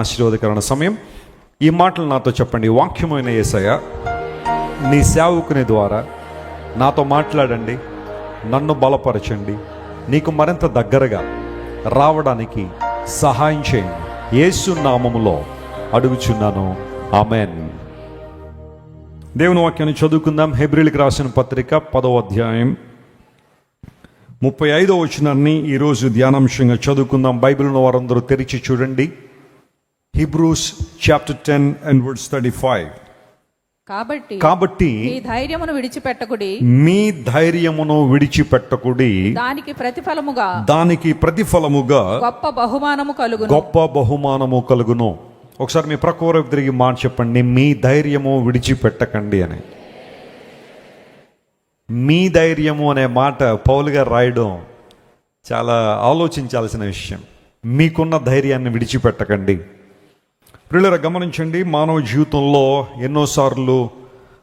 ఆశీర్వాదకరమైన సమయం. ఈ మాటలు నాతో చెప్పండి. వాక్యమైన యేసయ్య, నీ సేవకుని ద్వారా నాతో మాట్లాడండి, నన్ను బలపరచండి, నీకు మరింత దగ్గరగా రావడానికి సహాయం చేయండి. యేసు నామములో అడుగుచున్నాను, ఆమెన్. దేవుని వాక్యాన్ని చదువుకుందాం. హెబ్రీయులకు రాసిన పత్రిక 10వ అధ్యాయం 35వ వచనాన్ని ఈరోజు ధ్యానాంశంగా చదువుకుందాం. బైబిల్ను వారందరూ తెరిచి చూడండి. Hebrews chapter 10 and verse 35. కాబట్టి మీ ధైర్యమును విడిచిపెట్టకుడి, దానికి ప్రతిఫలముగా గొప్ప బహుమానము కలుగును. ఒకసారి మీ ప్రక్కవైపు తిరిగి మాట చెప్పండి, మీ ధైర్యము విడిచిపెట్టకండి అని. మీ ధైర్యము అనే మాట పౌలు గారు రాయడం చాలా ఆలోచించాల్సిన విషయం. మీకున్న ధైర్యాన్ని విడిచిపెట్టకండి. ప్రియులారా, గమనించండి, మానవ జీవితంలో ఎన్నోసార్లు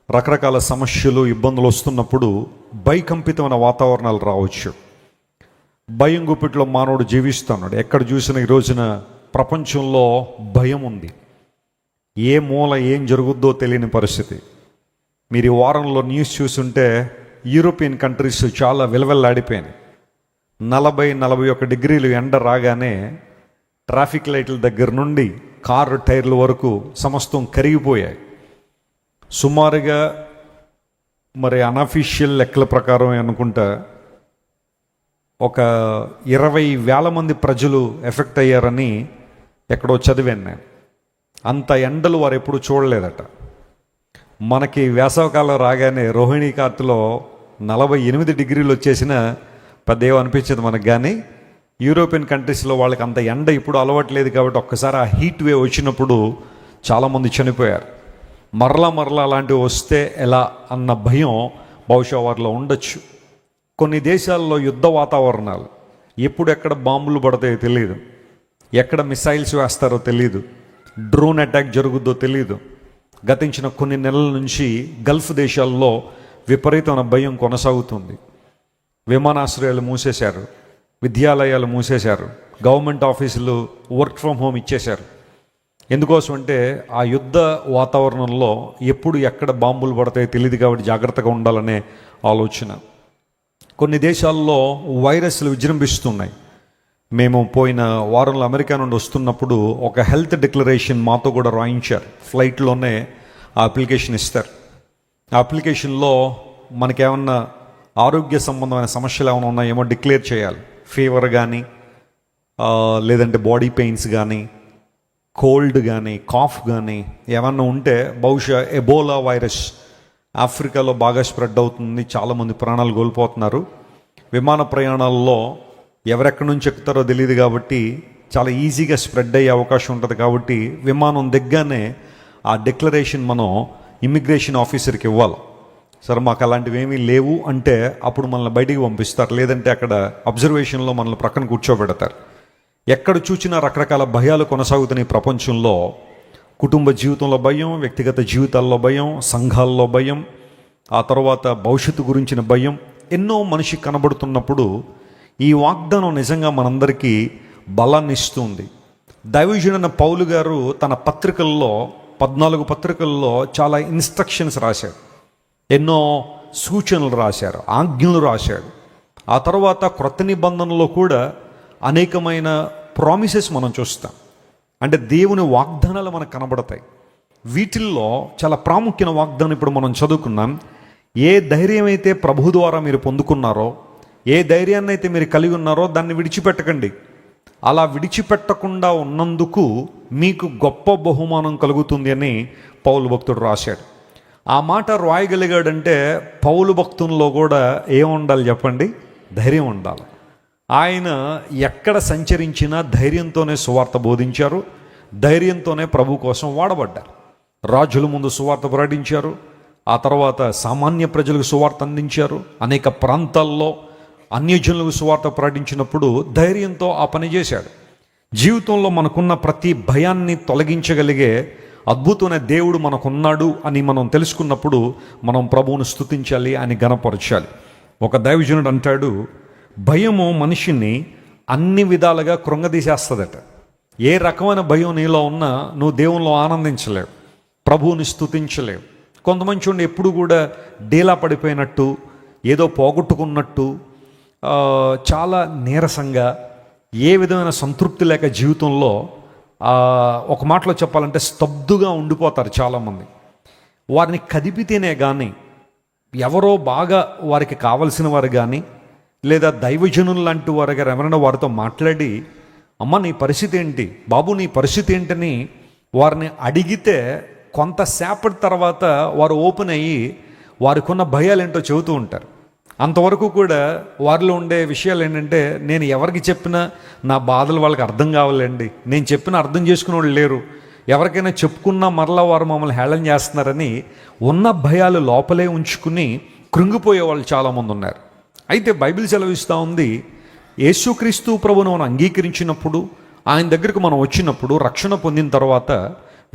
రకరకాల సమస్యలు, ఇబ్బందులు వస్తున్నప్పుడు భయకంపితమైన వాతావరణాలు రావచ్చు. భయం గుప్పిట్లో మానవుడు జీవిస్తున్నాడు. ఎక్కడ చూసినా ఈ రోజున ప్రపంచంలో భయం ఉంది. ఏ మూల ఏం జరుగుద్దో తెలియని పరిస్థితి. మీరు ఈ వారంలో న్యూస్ చూస్తుంటే యూరోపియన్ కంట్రీస్ చాలా విలవెల్లాడిపోయినాయి. 40-41 డిగ్రీలు ఎండ రాగానే ట్రాఫిక్ లైట్ల దగ్గర నుండి కారు టైర్ల వరకు సమస్తం కరిగిపోయాయి. సుమారుగా మరి అనఫీషియల్ లెక్కల ప్రకారం అనుకుంటా ఒక 20,000 మంది ప్రజలు ఎఫెక్ట్ అయ్యారని ఎక్కడో చదివాను నేను. అంత ఎండలు వారు ఎప్పుడు చూడలేదట. మనకి వేసవకాలం రాగానే రోహిణీ కార్తెలో 48 డిగ్రీలు వచ్చేసిన పెద్దేమో అనిపించదు మనకు. కానీ యూరోపియన్ కంట్రీస్లో వాళ్ళకి అంత ఎండ ఇప్పుడు అలవాట్లేదు కాబట్టి ఒక్కసారి ఆ హీట్ వేవ్ వచ్చినప్పుడు చాలామంది చనిపోయారు. మరలా అలాంటివి వస్తే ఎలా అన్న భయం బహుశా వారిలో ఉండొచ్చు. కొన్ని దేశాల్లో యుద్ధ వాతావరణాలు, ఎప్పుడు ఎక్కడ బాంబులు పడతాయో తెలియదు, ఎక్కడ మిసైల్స్ వేస్తారో తెలియదు, డ్రోన్ అటాక్ జరుగుద్దో తెలియదు. గతించిన కొన్ని నెలల నుంచి గల్ఫ్ దేశాల్లో విపరీతమైన భయం కొనసాగుతుంది. విమానాశ్రయాలు మూసేశారు, విద్యాలయాలు మూసేశారు, గవర్నమెంట్ ఆఫీసులు వర్క్ ఫ్రమ్ హోమ్ ఇచ్చేశారు. ఎందుకోసం అంటే ఆ యుద్ధ వాతావరణంలో ఎప్పుడు ఎక్కడ బాంబులు పడతాయో తెలియదు కాబట్టి జాగ్రత్తగా ఉండాలనే ఆలోచన. కొన్ని దేశాల్లో వైరస్లు విజృంభిస్తున్నాయి. మేము పోయిన వారంలో అమెరికా నుండి వస్తున్నప్పుడు ఒక హెల్త్ డిక్లరేషన్ మాతో కూడా రాయించారు. ఫ్లైట్లోనే ఆ అప్లికేషన్ ఇస్తారు. ఆ అప్లికేషన్లో మనకేమన్నా ఆరోగ్య సంబంధమైన సమస్యలు ఏమైనా ఉన్నాయేమో డిక్లేర్ చేయాలి. ఫీవర్ కానీ, లేదంటే బాడీ పెయిన్స్ కానీ, కోల్డ్ కానీ, కాఫ్ కానీ ఏమన్నా ఉంటే, బహుశా ఎబోలా వైరస్ ఆఫ్రికాలో బాగా స్ప్రెడ్ అవుతుంది, చాలామంది ప్రాణాలు కోల్పోతున్నారు. విమాన ప్రయాణాల్లో ఎవరెక్కడి నుంచి ఎక్కుతారో తెలియదు కాబట్టి చాలా ఈజీగా స్ప్రెడ్ అయ్యే అవకాశం ఉంటుంది. కాబట్టి విమానం దిగ్గానే ఆ డిక్లరేషన్ మనం ఇమ్మిగ్రేషన్ ఆఫీసర్కి ఇవ్వాలి. సరే, మాకు అలాంటివి ఏమీ లేవు అంటే అప్పుడు మనల్ని బయటికి పంపిస్తారు, లేదంటే అక్కడ అబ్జర్వేషన్లో మనల్ని ప్రక్కన కూర్చోబెడతారు. ఎక్కడ చూసినా రకరకాల భయాలు కొనసాగుతున్నాయి ప్రపంచంలో. కుటుంబ జీవితంలో భయం, వ్యక్తిగత జీవితాల్లో భయం, సంఘాల్లో భయం, ఆ తర్వాత భవిష్యత్తు గురించిన భయం ఎన్నో మనిషి కనబడుతున్నప్పుడు ఈ వాగ్దానం నిజంగా మనందరికీ బలాన్ని ఇస్తుంది. దైవజనుడైన పౌలు గారు తన పత్రికల్లో 14 పత్రికల్లో చాలా ఇన్స్ట్రక్షన్స్ రాశాడు, ఎన్నో సూచనలు రాశారు, ఆజ్ఞలు రాశాడు. ఆ తర్వాత క్రొత్త నిబంధనలో కూడా అనేకమైన ప్రామిసెస్ మనం చూస్తాం. అంటే దేవుని వాగ్దానాలు మనకు కనబడతాయి. వీటిల్లో చాలా ప్రాముఖ్యమైన వాగ్దానం ఇప్పుడు మనం చదువుకున్నాం. ఏ ధైర్యం అయితే ప్రభు ద్వారా మీరు పొందుకున్నారో, ఏ ధైర్యాన్ని అయితే మీరు కలిగి ఉన్నారో దాన్ని విడిచిపెట్టకండి. అలా విడిచిపెట్టకుండా ఉన్నందుకు మీకు గొప్ప బహుమానం కలుగుతుంది అని పౌలు భక్తుడు రాశాడు. ఆ మాట రాయగలిగాడంటే పౌలు భక్తుల్లో కూడా ఏం ఉండాలి చెప్పండి? ధైర్యం ఉండాలి. ఆయన ఎక్కడ సంచరించినా ధైర్యంతోనే సువార్త బోధించారు, ధైర్యంతోనే ప్రభు కోసం వాడబడ్డారు. రాజుల ముందు సువార్త ప్రకటించారు, ఆ తర్వాత సామాన్య ప్రజలకు సువార్త అందించారు. అనేక ప్రాంతాల్లో అన్యజనులకు సువార్త ప్రకటించినప్పుడు ధైర్యంతో ఆ పని చేశాడు. జీవితంలో మనకున్న ప్రతి భయాన్ని తొలగించగలిగే అద్భుతమైన దేవుడు మనకున్నాడు అని మనం తెలుసుకున్నప్పుడు మనం ప్రభువును స్తుతించాలి, అని గణపరచాలి. ఒక దైవజనుడు అంటాడు, భయము మనిషిని అన్ని విధాలుగా కృంగదీసేస్తుందట. ఏ రకమైన భయం నీలో ఉన్నా నువ్వు దేవునిలో ఆనందించలేవు, ప్రభువుని స్తుతించలేవు. కొంతమంది చూడండి, ఎప్పుడు కూడా డీలా పడిపోయినట్టు, ఏదో పోగొట్టుకున్నట్టు, చాలా నీరసంగా, ఏ విధమైన సంతృప్తి లేక జీవితంలో ఒక మాటలో చెప్పాలంటే స్తబ్దుగా ఉండిపోతారు చాలామంది. వారిని కదిపితేనే కానీ, ఎవరో బాగా వారికి కావలసిన వారు కానీ, లేదా దైవజనులు లాంటి వారు గారు ఎవరైనా వారితో మాట్లాడి, అమ్మ నీ పరిస్థితి ఏంటి, బాబు నీ పరిస్థితి ఏంటని వారిని అడిగితే కొంతసేపటి తర్వాత వారు ఓపెన్ అయ్యి వారికి ఉన్న భయాలు ఏంటో చెబుతూ ఉంటారు. అంతవరకు కూడా వారిలో ఉండే విషయాలు ఏంటంటే, నేను ఎవరికి చెప్పినా నా బాధలు వాళ్ళకి అర్థం కావాలండి, నేను చెప్పిన అర్థం చేసుకునే వాళ్ళు లేరు, ఎవరికైనా చెప్పుకున్నా మరలా వారు మమ్మల్ని హేళన చేస్తున్నారని ఉన్న భయాలు లోపలే ఉంచుకుని కృంగిపోయే వాళ్ళు చాలామంది ఉన్నారు. అయితే బైబిల్ సెలవిస్తూ ఉంది, యేసుక్రీస్తు ప్రభువును మనం అంగీకరించినప్పుడు, ఆయన దగ్గరకు మనం వచ్చినప్పుడు, రక్షణ పొందిన తర్వాత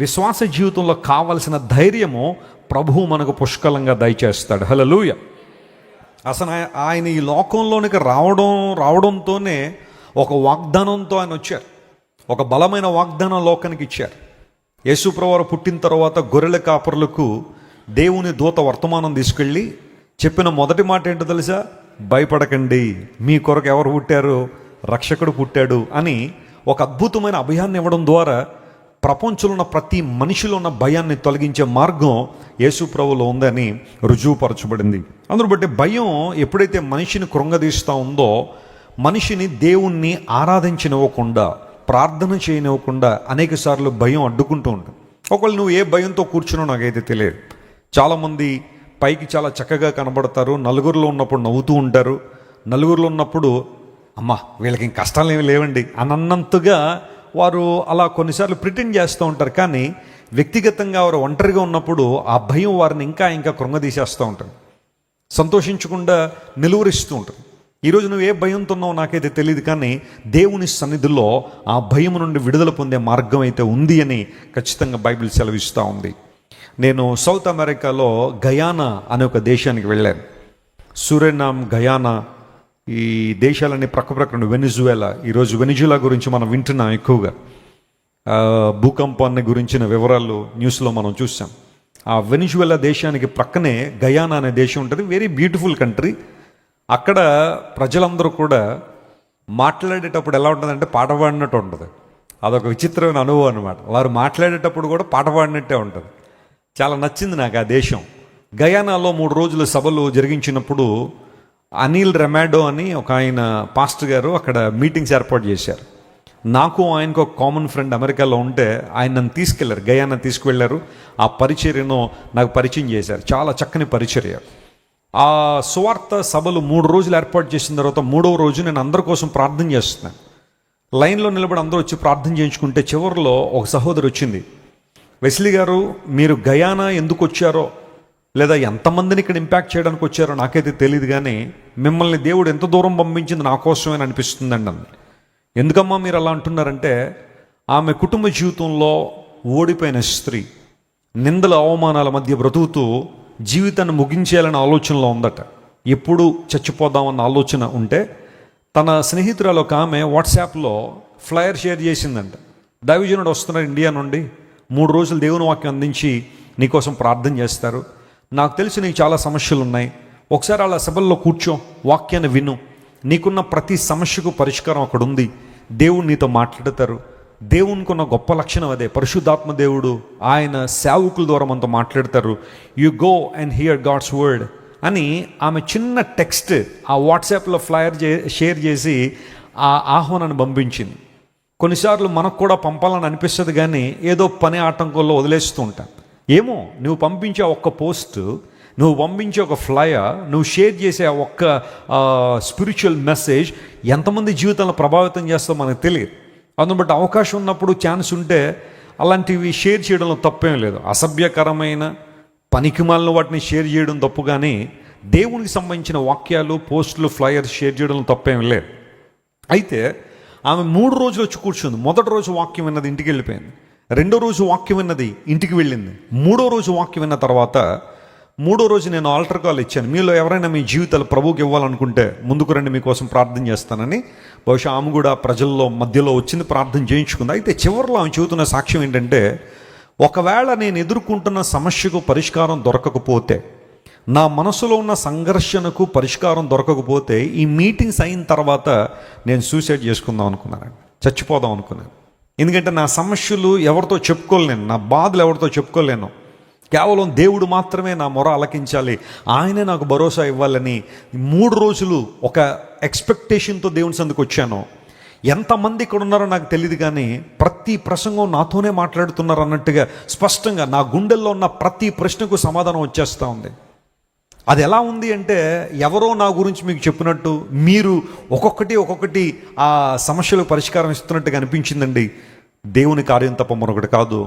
విశ్వాస జీవితంలో కావలసిన ధైర్యము ప్రభువు మనకు పుష్కలంగా దయచేస్తాడు. హల్లెలూయా. అసలు ఆయన ఈ లోకంలోనికి రావడంతోనే ఒక వాగ్దానంతో ఆయన వచ్చారు. ఒక బలమైన వాగ్దానం లోకానికి ఇచ్చారు. యేసు ప్రభువు పుట్టిన తర్వాత గొర్రెల కాపరులకు దేవుని దూత వర్తమానం తీసుకెళ్ళి చెప్పిన మొదటి మాట ఏంటో తెలుసా? భయపడకండి, మీ కొరకు ఎవరు పుట్టారు? రక్షకుడు పుట్టాడు అని ఒక అద్భుతమైన అభయాన్ని ఇవ్వడం ద్వారా ప్రపంచంలో ఉన్న ప్రతి మనిషిలో ఉన్న భయాన్ని తొలగించే మార్గం యేసు ప్రభువులో ఉందని రుజువుపరచబడింది. అందును బట్టి భయం ఎప్పుడైతే మనిషిని కృంగదీస్తూ ఉందో, మనిషిని దేవుణ్ణి ఆరాధించనివ్వకుండా, ప్రార్థన చేయనివ్వకుండా అనేక సార్లు భయం అడ్డుకుంటూ ఉంటుంది. ఒకవేళ నువ్వు ఏ భయంతో కూర్చున్నావు నాకైతే తెలియదు. చాలామంది పైకి చాలా చక్కగా కనబడతారు, నలుగురిలో ఉన్నప్పుడు నవ్వుతూ ఉంటారు, నలుగురిలో ఉన్నప్పుడు అమ్మ వీళ్ళకి ఇంక కష్టాలు ఏమి లేవండి అన్నంతగా వారు అలా కొన్నిసార్లు ప్రిటెండ్ చేస్తూ ఉంటారు. కానీ వ్యక్తిగతంగా వారు ఒంటరిగా ఉన్నప్పుడు ఆ భయం వారిని ఇంకా కృంగదీసేస్తూ ఉంటుంది, సంతోషించకుండా నిలువరిస్తూ ఉంటుంది. ఈరోజు నువ్వు ఏ భయంతో ఉన్నావో నాకైతే తెలియదు, కానీ దేవుని సన్నిధిలో ఆ భయం నుండి విడుదల పొందే మార్గం అయితే ఉంది అని ఖచ్చితంగా బైబిల్ సెలవిస్తూ ఉంది. నేను సౌత్ అమెరికాలో గయానా అనే ఒక దేశానికి వెళ్ళాను. సురినామ్, గయానా, ఈ దేశాలన్నీ ప్రక్కన. వెనిజువేలా, ఈరోజు వెనిజులా గురించి మనం వింటున్నాం ఎక్కువగా. భూకంపాన్ని గురించిన వివరాలు న్యూస్లో మనం చూసాం. ఆ వెనిజువేలా దేశానికి ప్రక్కనే గయానా అనే దేశం ఉంటుంది. Very beautiful country. అక్కడ ప్రజలందరూ కూడా మాట్లాడేటప్పుడు ఎలా ఉంటుందంటే పాట పాడినట్టు ఉంటుంది. అదొక విచిత్రమైన అనుభవం అనమాట. వారు మాట్లాడేటప్పుడు కూడా పాట పాడినట్టే ఉంటుంది. చాలా నచ్చింది నాకు ఆ దేశం. గయానాలో 3 రోజుల సభలు జరిగించినప్పుడు అనిల్ రెమాడో అని ఒక ఆయన పాస్టర్ గారు అక్కడ మీటింగ్స్ ఏర్పాటు చేశారు. నాకు ఆయనకు ఒక కామన్ ఫ్రెండ్ అమెరికాలో ఉంటే ఆయన నన్ను తీసుకెళ్లారు, గయానా తీసుకువెళ్ళారు. ఆ పరిచర్యను నాకు పరిచయం చేశారు. చాలా చక్కని పరిచర్య. ఆ సువార్త సభలు 3 రోజులు ఏర్పాటు చేసిన తర్వాత 3వ రోజు నేను అందరి కోసం ప్రార్థన చేస్తున్నాను. లైన్లో నిలబడి అందరూ వచ్చి ప్రార్థన చేయించుకుంటే చివరిలో ఒక సహోదరు వచ్చింది. వెస్లీ గారు, మీరు గయానా ఎందుకు వచ్చారో, లేదా ఎంతమందిని ఇక్కడ ఇంపాక్ట్ చేయడానికి వచ్చారో నాకైతే తెలియదు, కానీ మిమ్మల్ని దేవుడు ఎంత దూరం పంపించింది నా కోసమే అనిపిస్తుందండి అంది. ఎందుకమ్మా మీరు అలా అంటున్నారంటే, ఆమె కుటుంబ జీవితంలో ఓడిపోయిన స్త్రీ, నిందల అవమానాల మధ్య బ్రతుకుతూ జీవితాన్ని ముగించేయాలనే ఆలోచనలో ఉందట. ఎప్పుడు చచ్చిపోదామన్న ఆలోచన ఉంటే తన స్నేహితురాలు ఒక ఆమె వాట్సాప్లో ఫ్లయర్ షేర్ చేసిందంట. దైవజనుడు వస్తున్నారు ఇండియా నుండి, 3 రోజులు దేవుని వాక్యం అందించి నీకోసం ప్రార్థన చేస్తారు. నాకు తెలిసి నీకు చాలా సమస్యలు ఉన్నాయి, ఒకసారి అలా సభల్లో కూర్చో, వాక్యాన్ని విను, నీకున్న ప్రతి సమస్యకు పరిష్కారం అక్కడ ఉంది, దేవుడు నీతో మాట్లాడతారు. దేవునికి ఉన్న గొప్ప లక్షణం అదే. పరిశుద్ధాత్మ దేవుడు ఆయన సేవకుల ద్వారా మనతో మాట్లాడతారు. You go and hear God's word అని ఆమె చిన్న టెక్స్ట్ ఆ వాట్సాప్లో ఫ్లయర్ షేర్ చేసి ఆ ఆహ్వానాన్ని పంపించింది. కొన్నిసార్లు మనకు కూడా పంపాలని అనిపిస్తుంది, కానీ ఏదో పని ఆటంకంలో వదిలేస్తూ ఉంటాం. ఏమో, నువ్వు పంపించే ఒక్క పోస్ట్, నువ్వు పంపించే ఒక ఫ్లయర్, నువ్వు షేర్ చేసే ఆ ఒక్క స్పిరిచువల్ మెసేజ్ ఎంతమంది జీవితంలో ప్రభావితం చేస్తామో మనకు తెలియదు. అందును బట్టి అవకాశం ఉన్నప్పుడు, ఛాన్స్ ఉంటే అలాంటివి షేర్ చేయడంలో తప్పేం లేదు. అసభ్యకరమైన పనికిమాలిన వాటిని షేర్ చేయడం తప్పు, కానీ దేవునికి సంబంధించిన వాక్యాలు, పోస్టులు, ఫ్లయర్స్ షేర్ చేయడంలో తప్పేం లేదు. అయితే ఆమె 3 రోజులు వచ్చి కూర్చుంది. మొదటి రోజు వాక్యం విన్నది, ఇంటికి వెళ్ళిపోయింది. 2వ రోజు వాక్యం విన్నది, ఇంటికి వెళ్ళింది. 3వ రోజు వాక్యం విన్న తర్వాత 3వ రోజు నేను ఆల్టర్ కాల్ ఇచ్చాను. మీలో ఎవరైనా మీ జీవితాలు ప్రభువుకి ఇవ్వాలనుకుంటే ముందుకు రండి, మీకోసం ప్రార్థన చేస్తానని. బహుశా ఆమె కూడా ప్రజల్లో మధ్యలో వచ్చింది, ప్రార్థన చేయించుకుంది. అయితే చివరిలో ఆమె చెబుతున్న సాక్ష్యం ఏంటంటే, ఒకవేళ నేను ఎదుర్కొంటున్న సమస్యకు పరిష్కారం దొరకకపోతే, నా మనసులో ఉన్న సంఘర్షణకు పరిష్కారం దొరకకపోతే, ఈ మీటింగ్స్ అయిన తర్వాత నేను సూసైడ్ చేసుకుందాం అనుకున్నాను, చచ్చిపోదాం అనుకున్నాను. ఎందుకంటే నా సమస్యలు ఎవరితో చెప్పుకోలేను, నా బాధలు ఎవరితో చెప్పుకోలేను. కేవలం దేవుడు మాత్రమే నా మొర ఆలకించాలి, ఆయనే నాకు భరోసా ఇవ్వాలని 3 రోజులు ఒక ఎక్స్పెక్టేషన్తో దేవుని సందుకు వచ్చాను. ఎంతమంది ఇక్కడ ఉన్నారో నాకు తెలియదు, కానీ ప్రతి ప్రసంగం నాతోనే మాట్లాడుతున్నారు అన్నట్టుగా స్పష్టంగా నా గుండెల్లో ఉన్న ప్రతి ప్రశ్నకు సమాధానం వచ్చేస్తూ ఉంది. అది ఎలా ఉంది అంటే, ఎవరో నా గురించి మీకు చెప్పినట్టు మీరు ఒక్కొక్కటి ఆ సమస్యలకు పరిష్కారం ఇస్తున్నట్టుగా అనిపించిందండి. దేవుని కార్యం తప్ప మరొకటి కాదు.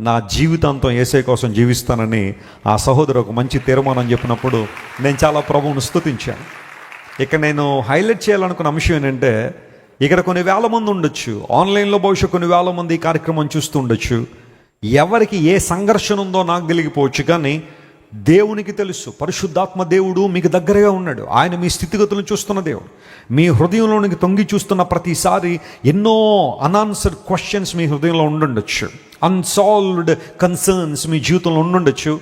నా జీవితాంతం యేసయ్య కోసం జీవిస్తానని ఆ సహోదరు ఒక మంచి తీర్మానం చెప్పినప్పుడు నేను చాలా ప్రభువును స్తుతించాను. ఇక్కడ నేను హైలైట్ చేయాలనుకున్న అంశం ఏంటంటే, ఇక్కడ కొన్ని వేల మంది ఉండొచ్చు, ఆన్లైన్లో బహుశా కొన్ని వేల మంది ఈ కార్యక్రమం చూస్తూ ఉండొచ్చు. ఎవరికి ఏ సంఘర్షణ ఉందో నాకు తెలియకపోవచ్చు, కానీ దేవునికి తెలుసు. పరిశుద్ధాత్మ దేవుడు మీకు దగ్గరగా ఉన్నాడు. ఆయన మీ స్థితిగతులను చూస్తున్న దేవుడు. మీ హృదయంలోనికి తొంగి చూస్తున్న ప్రతిసారి ఎన్నో అన్ఆన్సర్డ్ క్వశ్చన్స్ మీ హృదయంలో ఉండుండొచ్చు, అన్సాల్వ్డ్ కన్సర్న్స్ మీ జీవితంలో ఉండుండొచ్చు.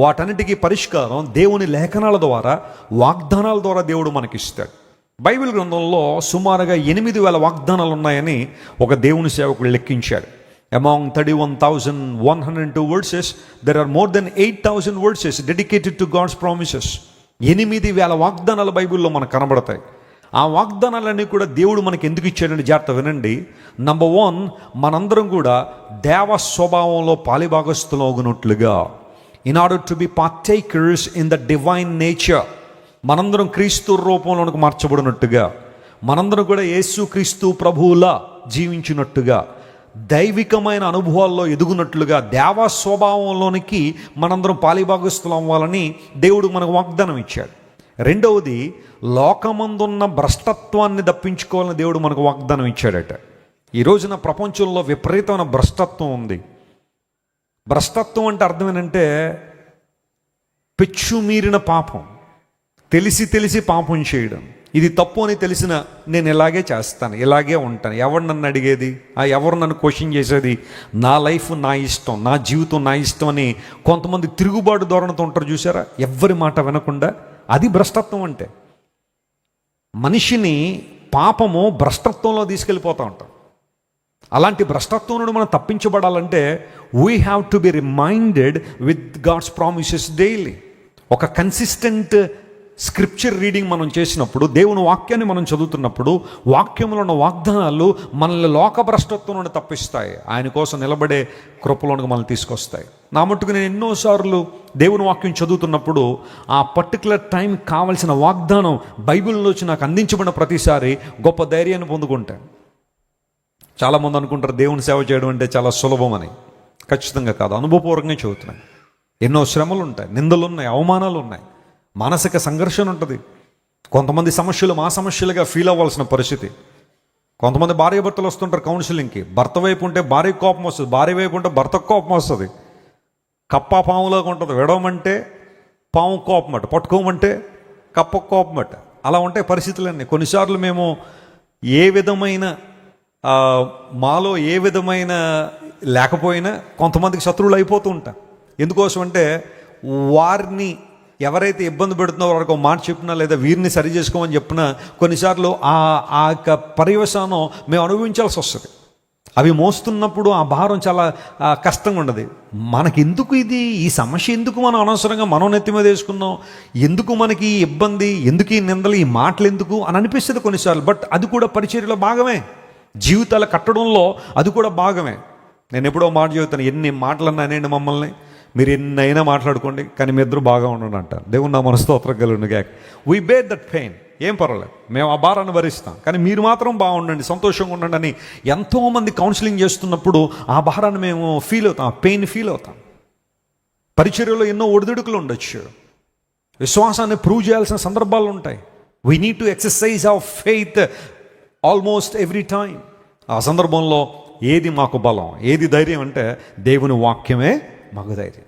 వాటన్నిటికీ పరిష్కారం దేవుని లేఖనాల ద్వారా, వాగ్దానాల ద్వారా దేవుడు మనకిస్తాడు. బైబిల్ గ్రంథంలో సుమారుగా 8,000 వాగ్దానాలు ఉన్నాయని ఒక దేవుని సేవకుడు లెక్కించాడు. Among 31,102 verses, there are more than 8,000 verses dedicated to God's promises. 8,000 వాగ్దానాలు బైబిల్లో మనకు కనబడతాయి. ఆ వాగ్దానాలన్నీ కూడా దేవుడు మనకి ఎందుకు ఇచ్చాడని జాగ్రత్త వినండి. నంబర్ 1, మనందరం కూడా దేవ స్వభావంలో పాలిభాగస్తులగునట్లుగా, in order to be partakers in the divine nature. మనందరం క్రీస్తు రూపంలోనికి మార్చబడినట్టుగా, మనందరం కూడా యేసు క్రీస్తు ప్రభువులా జీవించినట్టుగా, దైవికమైన అనుభవాల్లో ఎదుగునట్లుగా, దేవ స్వభావంలోనికి మనందరం పాలిభాగస్తులం అవ్వాలని దేవుడు మనకు వాగ్దానం ఇచ్చాడు. రెండవది, లోకమందున్న భ్రష్టత్వాన్ని తప్పించుకోవాలని దేవుడు మనకు వాగ్దానం ఇచ్చాడట. ఈ రోజున ప్రపంచంలో విపరీతమైన భ్రష్టత్వం ఉంది. భ్రష్టత్వం అంటే అర్థం ఏంటంటే, పెచ్చుమీరిన పాపం, తెలిసి పాపం చేయడం. ఇది తప్పు అని తెలిసిన నేను ఇలాగే చేస్తాను, ఇలాగే ఉంటాను. ఎవరు నన్ను అడిగేది, ఎవరు నన్ను క్వశ్చన్ చేసేది, నా లైఫ్ నా ఇష్టం, నా జీవితం నా ఇష్టం అని కొంతమంది తిరుగుబాటు ధోరణితో ఉంటారు చూసారా, ఎవ్వరి మాట వినకుండా. అది భ్రష్టత్వం అంటే. మనిషిని పాపము భ్రష్టత్వంలో తీసుకెళ్ళిపోతూ ఉంటాం. అలాంటి భ్రష్టత్వం నుండి మనం తప్పించబడాలంటే we have to be reminded with God's promises daily. ఒక కన్సిస్టెంట్ స్క్రిప్చర్ రీడింగ్ మనం చేసినప్పుడు, దేవుని వాక్యాన్ని మనం చదువుతున్నప్పుడు, వాక్యంలో ఉన్న వాగ్దానాలు మనల్ని లోక భ్రష్టత్వం నుండి తప్పిస్తాయి, ఆయన కోసం నిలబడే కృపలోనికి మనల్ని తీసుకొస్తాయి. నా మట్టుకు నేను ఎన్నోసార్లు దేవుని వాక్యం చదువుతున్నప్పుడు ఆ పర్టికులర్ టైం కావలసిన వాగ్దానం బైబిల్లో వచ్చి నాకు అందించబడిన ప్రతిసారి గొప్ప ధైర్యాన్ని పొందుకుంటాను. చాలామంది అనుకుంటారు దేవుని సేవ చేయడం అంటే చాలా సులభమని. ఖచ్చితంగా కాదు. అనుభవపూర్వకంగా చదువుతున్నాను. ఎన్నో శ్రమలు ఉంటాయి, నిందలు ఉన్నాయి, అవమానాలు ఉన్నాయి, మానసిక సంఘర్షణ ఉంటుంది. కొంతమంది సమస్యలు మా సమస్యలుగా ఫీల్ అవ్వాల్సిన పరిస్థితి. కొంతమంది భార్య భర్తలు వస్తుంటారు కౌన్సిలింగ్కి. భర్త వైపు ఉంటే భార్య కోపం వస్తుంది, భార్య వైపు ఉంటే భర్తకు కోపం వస్తుంది. కప్ప పాములాగా ఉంటుంది. విడవమంటే పాము కోపం అట, పట్టుకోమంటే కప్ప కోపం అట. అలా ఉంటాయి పరిస్థితులన్నీ. కొన్నిసార్లు మేము ఏ విధమైన మాలో ఏ విధమైన లేకపోయినా కొంతమందికి శత్రువులు అయిపోతూ ఉంటాం. ఎందుకోసం అంటే వారిని ఎవరైతే ఇబ్బంది పెడుతున్నారో వారికి ఒక మాట చెప్పినా, లేదా వీరిని సరి చేసుకోమని చెప్పినా కొన్నిసార్లు ఆ యొక్క పర్యవసానం మేము అనుభవించాల్సి వస్తుంది. అవి మోస్తున్నప్పుడు ఆ భారం చాలా కష్టంగా ఉండదు. మనకెందుకు ఇది, ఈ సమస్య ఎందుకు మనం అనవసరంగా మనం నెత్తి మీద వేసుకున్నాం, ఎందుకు మనకి ఈ ఇబ్బంది, ఎందుకు ఈ నిందలు, ఈ మాటలు ఎందుకు అని అనిపిస్తుంది కొన్నిసార్లు. బట్ అది కూడా పరిచర్యలో భాగమే, జీవితాల కట్టడంలో అది కూడా భాగమే. నేను ఎప్పుడో మాట చెబుతాను, ఎన్ని మాటలన్నా అనేయండి మమ్మల్ని, మీరు ఎన్నైనా మాట్లాడుకోండి, కానీ మీ ఇద్దరు బాగా ఉండండి అంటారు. దేవుడు నా మనస్తోత్రం కలుగును గాక. వీ బేర్ దట్ పెయిన్, ఏం పర్వాలేదు, మేము ఆ భారాన్ని భరిస్తాం, కానీ మీరు మాత్రం బాగుండండి, సంతోషంగా ఉండండి అని ఎంతోమంది కౌన్సిలింగ్ చేస్తున్నప్పుడు ఆ భారాన్ని మేము ఫీల్ అవుతాం, పెయిన్ ఫీల్ అవుతాం. పరిచర్యలో ఎన్నో ఒడిదుడుకులు ఉండొచ్చు, విశ్వాసాన్ని ప్రూవ్ చేయాల్సిన సందర్భాలు ఉంటాయి. We need to exercise our faith almost every time. ఆ సందర్భంలో ఏది మాకు బలం, ఏది ధైర్యం అంటే దేవుని వాక్యమే మాకు ధైర్యం,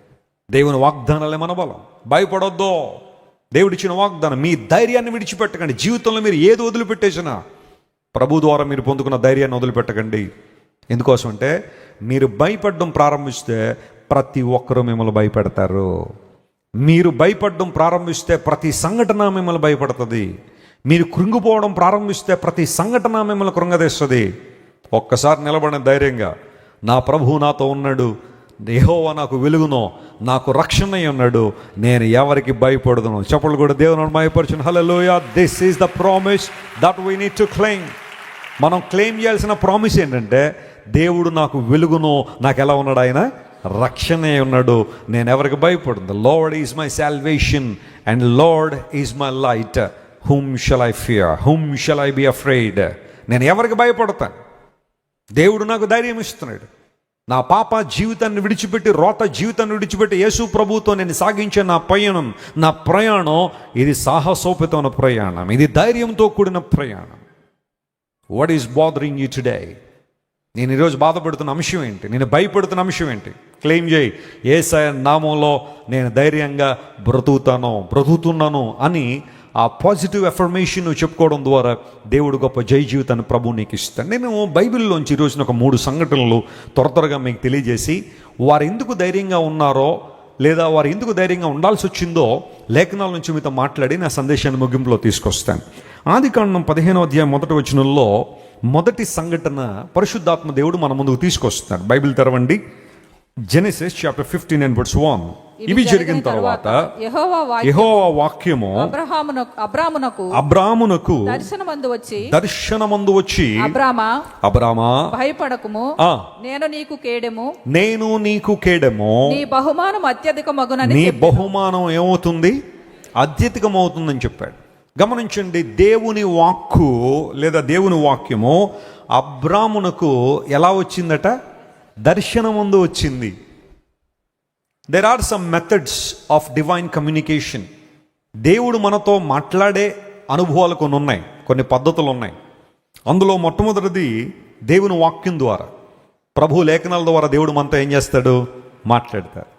దేవుని వాగ్దానాలే మన బలం. భయపడొద్దు. దేవుడిచ్చిన వాగ్దానం, మీ ధైర్యాన్ని విడిచిపెట్టకండి. జీవితంలో మీరు ఏది వదిలిపెట్టేసినా ప్రభు ద్వారా మీరు పొందుకున్న ధైర్యాన్ని వదిలిపెట్టకండి. ఎందుకోసం అంటే మీరు భయపడడం ప్రారంభిస్తే ప్రతి ఒక్కరూ మిమ్మల్ని భయపెడతారు. మీరు భయపడడం ప్రారంభిస్తే ప్రతి సంఘటన మిమ్మల్ని భయపడుతుంది. మీరు కృంగిపోవడం ప్రారంభిస్తే ప్రతి సంఘటన మిమ్మల్ని కృంగదీస్తుంది. ఒక్కసారి నిలబడిన ధైర్యంగా, నా ప్రభువు నాతో ఉన్నాడు, యెహోవా నాకు వెలుగునో, నాకు రక్షణ ఉన్నాడు, నేను ఎవరికి భయపడదును. చెప్పలు కూడా దేవుని భయపరచును. హల్లెలూయా. This is the promise that we need to claim. మనం క్లెయిమ్ చేయాల్సిన ప్రామిస్ ఏంటంటే, దేవుడు నాకు వెలుగునో, నాకు ఎలా ఉన్నాడు, ఆయన రక్షణే ఉన్నాడు, నేను ఎవరికి భయపడను. The lord is my salvation and lord is my light, whom shall I fear, whom shall I be afraid. నేను ఎవరికి భయపడతాను? దేవుడు నాకు ధైర్యం ఇస్తున్నాడు. నా పాప జీవితాన్ని విడిచిపెట్టి, రోత జీవితాన్ని విడిచిపెట్టి యేసు ప్రభువుతో నేను సాగించే నా ప్రయాణం ఇది సాహసోపేతమైన ప్రయాణం, ఇది ధైర్యంతో కూడిన ప్రయాణం. What is bothering you today? నేను ఈరోజు బాధపడుతున్న అంశం ఏంటి? నేను భయపడుతున్న అంశం ఏంటి? క్లెయిమ్ చేయి, యేసయ్య నామంలో నేను ధైర్యంగా బ్రతుకుతున్నాను అని ఆ పాజిటివ్ అఫర్మేషన్ చెప్పుకోవడం ద్వారా దేవుడు గొప్ప జై జీవితాన్ని ప్రభు నీకు ఇస్తాను. నేను బైబిల్లోంచి ఈరోజున ఒక 3 సంఘటనలు త్వరగా మీకు తెలియజేసి, వారు ఎందుకు ధైర్యంగా ఉన్నారో లేదా వారు ఎందుకు ధైర్యంగా ఉండాల్సి వచ్చిందో లేఖనాల నుంచి మీతో మాట్లాడి నా సందేశాన్ని ముగింపులో తీసుకొస్తాను. ఆదికాండం 15వ అధ్యాయం 1వ వచనంలో మొదటి సంఘటన పరిశుద్ధాత్మ దేవుడు మన ముందుకు తీసుకొస్తున్నాడు. బైబిల్ తెరవండి. Genesis chapter 15 and verse 1. ఇవి జరిగిన తర్వాత యెహోవా వాక్యము అబ్రామునకు దర్శనమందు వచ్చి అబ్రామా భయపడకుము, నేను నీకు కేడెము, నీ బహుమానం అత్యధికమగునని. నీ బహుమానం ఏమవుతుంది? అత్యధికమవుతుందని చెప్పాడు. గమనించండి, దేవుని వాక్కు లేదా దేవుని వాక్యము అబ్రామునకు ఎలా వచ్చిందట? దర్శనమందు వచ్చింది. There are some methods of divine communication. దేవుడు మనతో మాట్లాడే అనుభవాలు కొన్ని ఉన్నాయి, కొన్ని పద్ధతులు ఉన్నాయి. అందులో మొట్టమొదటిది దేవుని వాక్యం ద్వారా, ప్రభు లేఖనాల ద్వారా దేవుడు మనతో ఏం చేస్తాడు? మాట్లాడతాడు.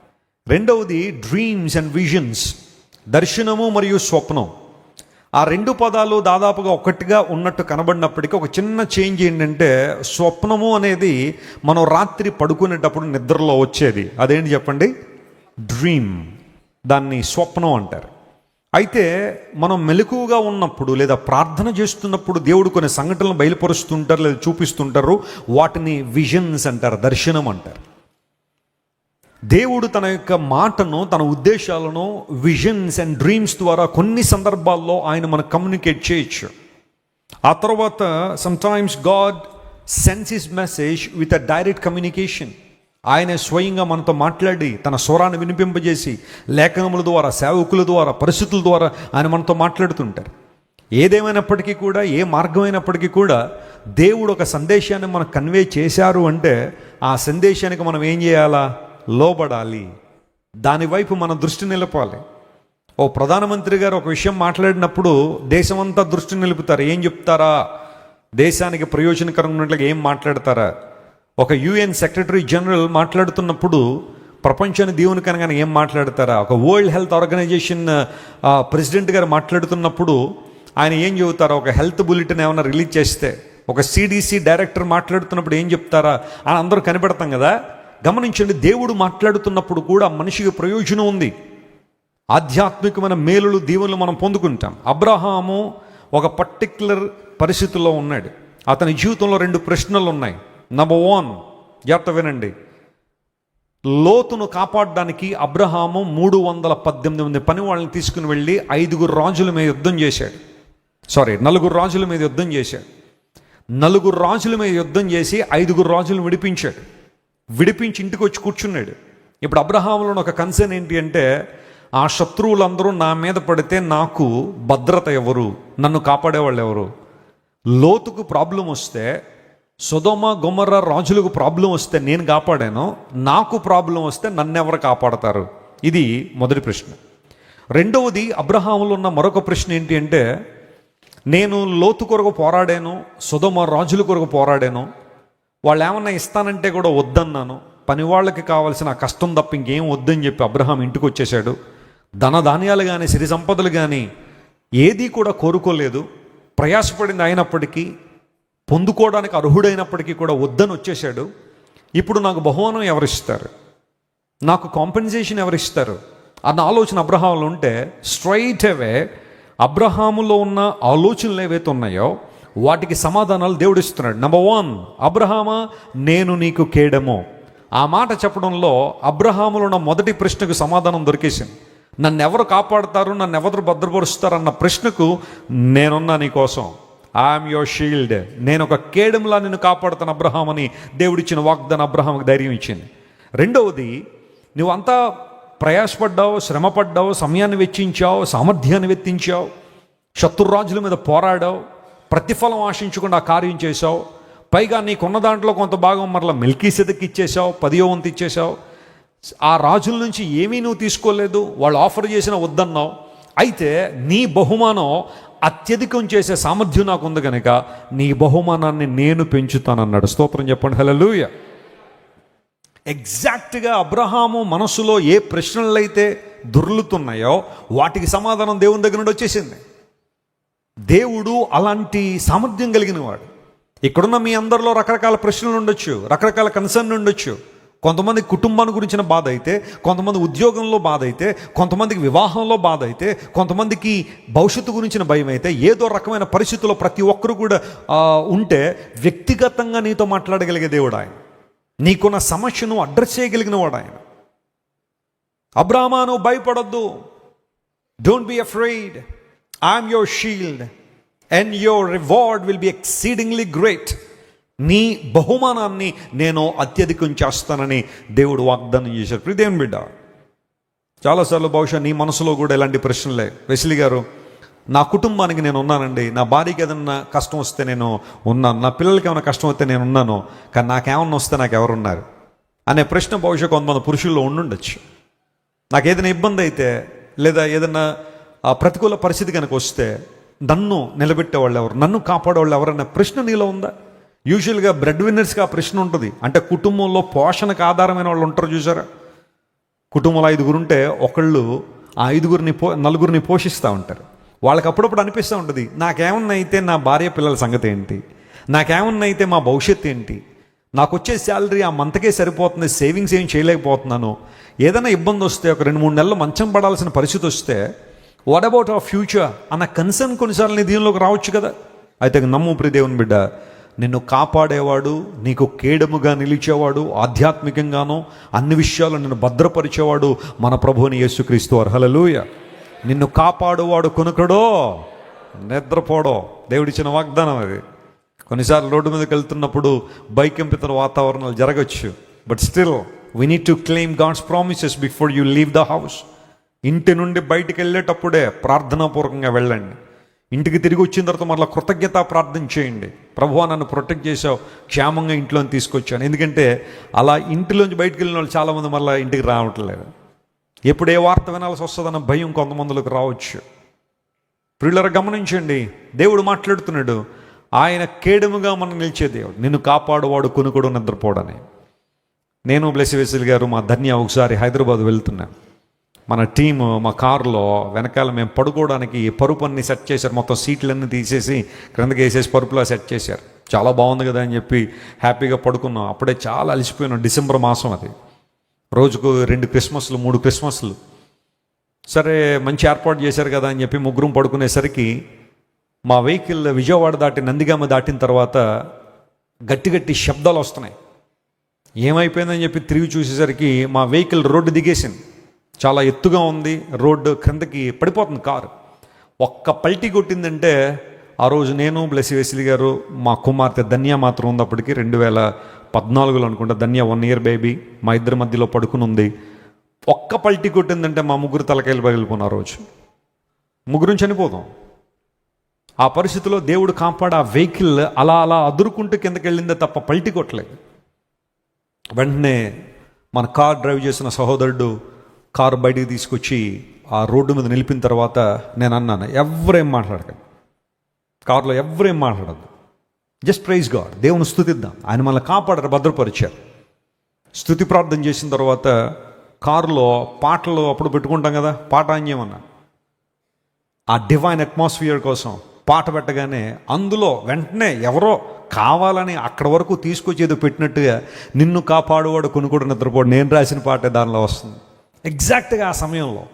రెండవది డ్రీమ్స్ అండ్ విజన్స్, దర్శనము మరియు స్వప్నం. ఆ 2 పదాలు దాదాపుగా ఒకటిగా ఉన్నట్టు కనబడినప్పటికీ ఒక చిన్న చేంజ్ ఏంటంటే, స్వప్నము అనేది మనం రాత్రి పడుకునేటప్పుడు నిద్రలో వచ్చేది. అదేంటి చెప్పండి? డ్రీమ్. దాన్ని స్వప్నం అంటారు. అయితే మనం మెలకువగా ఉన్నప్పుడు లేదా ప్రార్థన చేస్తున్నప్పుడు దేవుడు కొన్ని సంఘటనలు బయలుపరుస్తుంటారు లేదా చూపిస్తుంటారు. వాటిని విజన్స్ అంటారు, దర్శనం అంటారు. దేవుడు తన యొక్క మాటను, తన ఉద్దేశాలను విజన్స్ అండ్ డ్రీమ్స్ ద్వారా కొన్ని సందర్భాల్లో ఆయన మనకు కమ్యూనికేట్ చేయొచ్చు. ఆ తర్వాత sometimes God sends his message with a direct communication. ఆయన స్వయంగా మనతో మాట్లాడి తన స్వరాన్ని వినిపింపజేసి లేఖనముల ద్వారా, సేవకుల ద్వారా, పరిస్థితుల ద్వారా ఆయన మనతో మాట్లాడుతుంటారు. ఏదేమైనప్పటికీ కూడా, ఏ మార్గమైనప్పటికీ కూడా దేవుడు ఒక సందేశాన్ని మనకు కన్వే చేశారు అంటే ఆ సందేశానికి మనం ఏం చేయాలా? లోబడాలి. దానివైపు మన దృష్టి నిలపాలి. ఓ ప్రధానమంత్రి గారు ఒక విషయం మాట్లాడినప్పుడు దేశమంతా దృష్టి నిలుపుతారు. ఏం చెప్తారా? దేశానికి ప్రయోజనకరంగా ఉన్నట్లుగా ఏం మాట్లాడతారా? ఒక UN సెక్రటరీ జనరల్ మాట్లాడుతున్నప్పుడు ప్రపంచాన్ని దేవుని కనగానే ఏం మాట్లాడతారా? ఒక వరల్డ్ హెల్త్ ఆర్గనైజేషన్ ప్రెసిడెంట్ గారు మాట్లాడుతున్నప్పుడు ఆయన ఏం చెబుతారా? ఒక హెల్త్ బులెటిన్ ఏమైనా రిలీజ్ చేస్తే, ఒక CDC డైరెక్టర్ మాట్లాడుతున్నప్పుడు ఏం చెప్తారా అని అందరూ కనిపెడతాం కదా. గమనించండి, దేవుడు మాట్లాడుతున్నప్పుడు కూడా మనిషికి ప్రయోజనం ఉంది. ఆధ్యాత్మికమైన మేలులు, దీవెనలు మనం పొందుకుంటాం. అబ్రహాము ఒక పర్టిక్యులర్ పరిస్థితుల్లో ఉన్నాడు. అతని జీవితంలో 2 ప్రశ్నలు ఉన్నాయి. నంబర్ 1, జాగ్రత్త వినండి. లోతును కాపాడడానికి అబ్రహాము 318 మంది పని వాళ్ళని తీసుకుని వెళ్ళి 5 రాజుల మీద యుద్ధం చేశాడు. 4 రాజుల మీద యుద్ధం చేశాడు. 4 రాజుల మీద యుద్ధం చేసి 5 రాజులను విడిపించి ఇంటికి వచ్చి కూర్చున్నాడు. ఇప్పుడు అబ్రహాములో ఒక కన్సర్న్ ఏంటి అంటే, ఆ శత్రువులందరూ నా మీద పడితే నాకు భద్రత ఎవరు? నన్ను కాపాడేవాళ్ళు ఎవరు? లోతుకు ప్రాబ్లం వస్తే, సొదొమ గొమొర్రా రాజులకు ప్రాబ్లం వస్తే నేను కాపాడాను, నాకు ప్రాబ్లం వస్తే నన్నెవరు కాపాడతారు? ఇది మొదటి ప్రశ్న. రెండవది, అబ్రహాములో ఉన్న మరొక ప్రశ్న ఏంటి అంటే, నేను లోతు కొరకు పోరాడాను, సొదొమ రాజుల కొరకు పోరాడాను, వాళ్ళు ఏమన్నా ఇస్తానంటే కూడా వద్దన్నాను, పని వాళ్ళకి కావాల్సిన కష్టం తప్ప ఇంకేం వద్దని చెప్పి అబ్రహాం ఇంటికి వచ్చేసాడు. ధనధాన్యాలు కానీ సిరి సంపదలు కానీ ఏదీ కూడా కోరుకోలేదు. ప్రయాసపడింది అయినప్పటికీ, పొందుకోవడానికి అర్హుడైనప్పటికీ కూడా వద్దని వచ్చేసాడు. ఇప్పుడు నాకు బహుమానం ఎవరిస్తారు, నాకు కాంపెన్సేషన్ ఎవరిస్తారు అన్న ఆలోచన అబ్రహాములో ఉంటే, స్ట్రైట్ అవే అబ్రహాములో ఉన్న ఆలోచనలు ఏవైతే ఉన్నాయో వాటికి సమాధానాలు దేవుడు ఇస్తున్నాడు. నెంబర్ 1, అబ్రహామా నేను నీకు కేడము. ఆ మాట చెప్పడంలో అబ్రహాములో ఉన్న మొదటి ప్రశ్నకు సమాధానం దొరికేసింది. నన్ను ఎవరు కాపాడుతారు, నన్ను ఎవరు భద్రపరుస్తారు అన్న ప్రశ్నకు నేనున్నా నీ కోసం, ఐఎమ్ యువర్ షీల్డ్, నేను ఒక కేడంలా నిన్ను కాపాడుతాను అబ్రహాం అని దేవుడిచ్చిన వాగ్దానం అబ్రహాంకి ధైర్యం ఇచ్చింది. రెండవది, నువ్వంతా ప్రయాసపడ్డావు, శ్రమపడ్డావు, సమయాన్ని వెచ్చించావు, సామర్థ్యాన్ని వెచ్చించావు, శత్రురాజుల మీద పోరాడావు, ప్రతిఫలం ఆశించకుండా ఆ కార్యం చేశావు. పైగా నీకున్న దాంట్లో కొంత భాగం మరలా మెల్కీసెదెకుకి ఇచ్చేసావు, 10వ వంతు ఇచ్చేసావు. ఆ రాజుల నుంచి ఏమీ నువ్వు తీసుకోలేదు, వాళ్ళు ఆఫర్ చేసిన వద్దన్నావు. అయితే నీ బహుమానం అత్యధికం చేసే సామర్థ్యం నాకు ఉంది కనుక నీ బహుమానాన్ని నేను పెంచుతానన్నాడు. స్తోత్రం చెప్పండి, హల్లెలూయా. ఎగ్జాక్ట్గా అబ్రహాము మనసులో ఏ ప్రశ్నలైతే దొర్లుతున్నాయో వాటికి సమాధానం దేవుని దగ్గర నుండి వచ్చేసింది. దేవుడు అలాంటి సామర్థ్యం కలిగిన వాడు. ఇక్కడున్న మీ అందరిలో రకరకాల ప్రశ్నలు ఉండొచ్చు, రకరకాల కన్సర్న్ ఉండొచ్చు. కొంతమంది కుటుంబాన్ని గురించిన బాధ అయితే, కొంతమంది ఉద్యోగంలో బాధ అయితే, కొంతమందికి వివాహంలో బాధ అయితే, కొంతమందికి భవిష్యత్తు గురించిన భయం అయితే, ఏదో రకమైన పరిస్థితుల్లో ప్రతి ఒక్కరు కూడా ఉంటే వ్యక్తిగతంగా నీతో మాట్లాడగలిగే దేవుడు ఆయన. నీకున్న సమస్యను అడ్రస్ చేయగలిగిన వాడు ఆయన. అబ్రహామా నువ్వు భయపడొద్దు, don't be afraid, I'm your shield and your reward will be exceedingly great. నీ బహుమానాన్ని నేను అత్యధికం చేస్తానని దేవుడు వాగ్దానం చేశారు. ప్రియ దేవుని బిడ్డ, చాలాసార్లు బహుశా నీ మనసులో కూడా ఇలాంటి ప్రశ్నలే. వెస్లీ గారు, నా కుటుంబానికి నేను ఉన్నానండి, నా భార్యకి ఏదన్నా కష్టం వస్తే నేను ఉన్నాను, నా పిల్లలకి ఏమైనా కష్టం వస్తే నేను ఉన్నాను, కానీ నాకేమన్నా వస్తే నాకు ఎవరున్నారు అనే ప్రశ్న బహుశా కొంతమంది పురుషుల్లో ఉండుండొచ్చు. నాకు ఏదైనా ఇబ్బంది అయితే, లేదా ఏదైనా ప్రతికూల పరిస్థితి కనుక వస్తే నన్ను నిలబెట్టేవాళ్ళు ఎవరు, నన్ను కాపాడేవాళ్ళు ఎవరన్న ప్రశ్న నీలో ఉందా? యూజువల్గా బ్రెడ్ విన్నర్స్కి ఆ ప్రశ్న ఉంటుంది. అంటే కుటుంబంలో పోషణకు ఆధారమైన వాళ్ళు ఉంటారు చూసారా. కుటుంబంలో 5 ఉంటే ఒకళ్ళు ఆ 5 నలుగురిని పోషిస్తూ ఉంటారు. వాళ్ళకి అప్పుడప్పుడు అనిపిస్తూ ఉంటుంది, నాకేమన్నా అయితే నా భార్య పిల్లల సంగతి ఏంటి, నాకేమన్నా అయితే మా భవిష్యత్తు ఏంటి, నాకు వచ్చే శాలరీ ఆ మంత్కే సరిపోతుంది, సేవింగ్స్ ఏం చేయలేకపోతున్నాను, ఏదైనా ఇబ్బంది వస్తే ఒక 2-3 నెలలు మంచం పడాల్సిన పరిస్థితి వస్తే వాట్ అబౌట్ అవర్ ఫ్యూచర్ అన్న కన్సర్న్ కొన్నిసార్లు నీ దీనిలోకి రావచ్చు కదా. అయితే నమ్ము ప్రియ దేవుని బిడ్డ, నిన్ను కాపాడేవాడు, నీకు కేడముగా నిలిచేవాడు, ఆధ్యాత్మికంగానూ అన్ని విషయాలు నిన్ను భద్రపరిచేవాడు మన ప్రభువుని యేసుక్రీస్తు వారు. హల్లెలూయా. నిన్ను కాపాడువాడు కొనుకడో నిద్రపోడో, దేవుడిచ్చిన వాగ్దానం అది. కొన్నిసార్లు రోడ్డు మీదకి వెళ్తున్నప్పుడు భయకంపిత వాతావరణాలు జరగచ్చు, but still we need to claim God's promises before you leave the house. ఇంటి నుండి బయటికి వెళ్ళేటప్పుడే ప్రార్థనాపూర్వకంగా వెళ్ళండి. ఇంటికి తిరిగి వచ్చిన తర్వాత మళ్ళీ కృతజ్ఞత ప్రార్థన చేయండి. ప్రభువా నన్ను ప్రొటెక్ట్ చేసావు, క్షేమంగా ఇంట్లోని తీసుకొచ్చాను. ఎందుకంటే అలా ఇంటిలోంచి బయటికి వెళ్ళిన వాళ్ళు చాలామంది మళ్ళీ ఇంటికి రావట్లేదు. ఎప్పుడు ఏ వార్త వినాల్సి వస్తుందన్న భయం కొంతమందిలోకి రావచ్చు. ప్రియులారా గమనించండి, దేవుడు మాట్లాడుతున్నాడు, ఆయన కేడముగా మనం నిలిచే దేవుడు, నిన్ను కాపాడువాడు కొనుకోడు నిద్రపోడని. నేను వెస్లీ గారు మా ధన్య ఒకసారి హైదరాబాద్ వెళ్తున్నాను. మన టీము మా కారులో వెనకాల మేము పడుకోవడానికి పరుపు అన్ని సెట్ చేశారు. మొత్తం సీట్లన్నీ తీసేసి క్రిందకి వేసేసి పరుపులా సెట్ చేశారు. చాలా బాగుంది కదా అని చెప్పి హ్యాపీగా పడుకున్నాం. అప్పుడే చాలా అలసిపోయినాం. డిసెంబర్ మాసం అది. రోజుకు 2 క్రిస్మస్లు 3 క్రిస్మస్లు. సరే మంచి ఏర్పాటు చేశారు కదా అని చెప్పి ముగ్గురం పడుకునేసరికి మా వెహికల్ విజయవాడ దాటి నందిగామ దాటిన తర్వాత గట్టి శబ్దాలు వస్తున్నాయి. ఏమైపోయిందని చెప్పి తిరిగి చూసేసరికి మా వెహికల్ రోడ్డు దిగేసింది. చాలా ఎత్తుగా ఉంది, రోడ్డు క్రిందకి పడిపోతుంది కారు. ఒక్క పల్టీ కొట్టిందంటే ఆ రోజు నేను వెస్లీ గారు, మా కుమార్తె ధన్య మాత్రం ఉంది. అప్పటికి 2014లో అనుకుంటా. ధన్య 1 year బేబీ, మా ఇద్దరి మధ్యలో పడుకుని ఉంది. ఒక్క పల్టీ కొట్టిందంటే మా ముగ్గురు తలకాయలు పగిలిపోయిన ఆ రోజు. ముగ్గురం చనిపోతాం. ఆ పరిస్థితిలో దేవుడు కాపాడు. ఆ వెహికల్ అలా అదురుకుంటూ కిందకి వెళ్ళిందే తప్ప పల్టీ కొట్టలేదు. వెంటనే మన కార్ డ్రైవ్ చేసిన సహోదరుడు కారు బయటికి తీసుకొచ్చి ఆ రోడ్డు మీద నిలిపిన తర్వాత నేను అన్నాను, ఎవరేం మాట్లాడకండి, కారులో ఎవరేం మాట్లాడద్దు, జస్ట్ ప్రైజ్ గాడ్, దేవుని స్తుతిద్దాం, ఆయన మనల్ని కాపాడారు, భద్రపరిచారు. స్తుతి ప్రార్థన చేసిన తర్వాత కారులో పాటలు అప్పుడు పెట్టుకుంటాం కదా, పాట ఆన్ చేయమన్నా. ఆ డివైన్ అట్మాస్ఫియర్ కోసం పాట పెట్టగానే అందులో వెంటనే ఎవరో కావాలని అక్కడి వరకు తీసుకొచ్చి ఏదో పెట్టినట్టుగా నిన్ను కాపాడువాడు కొనుక్కోడు నిద్రపోడు, నేను రాసిన పాటే దానిలో వస్తుంది. ఎగ్జాక్ట్గా ఆ సమయంలో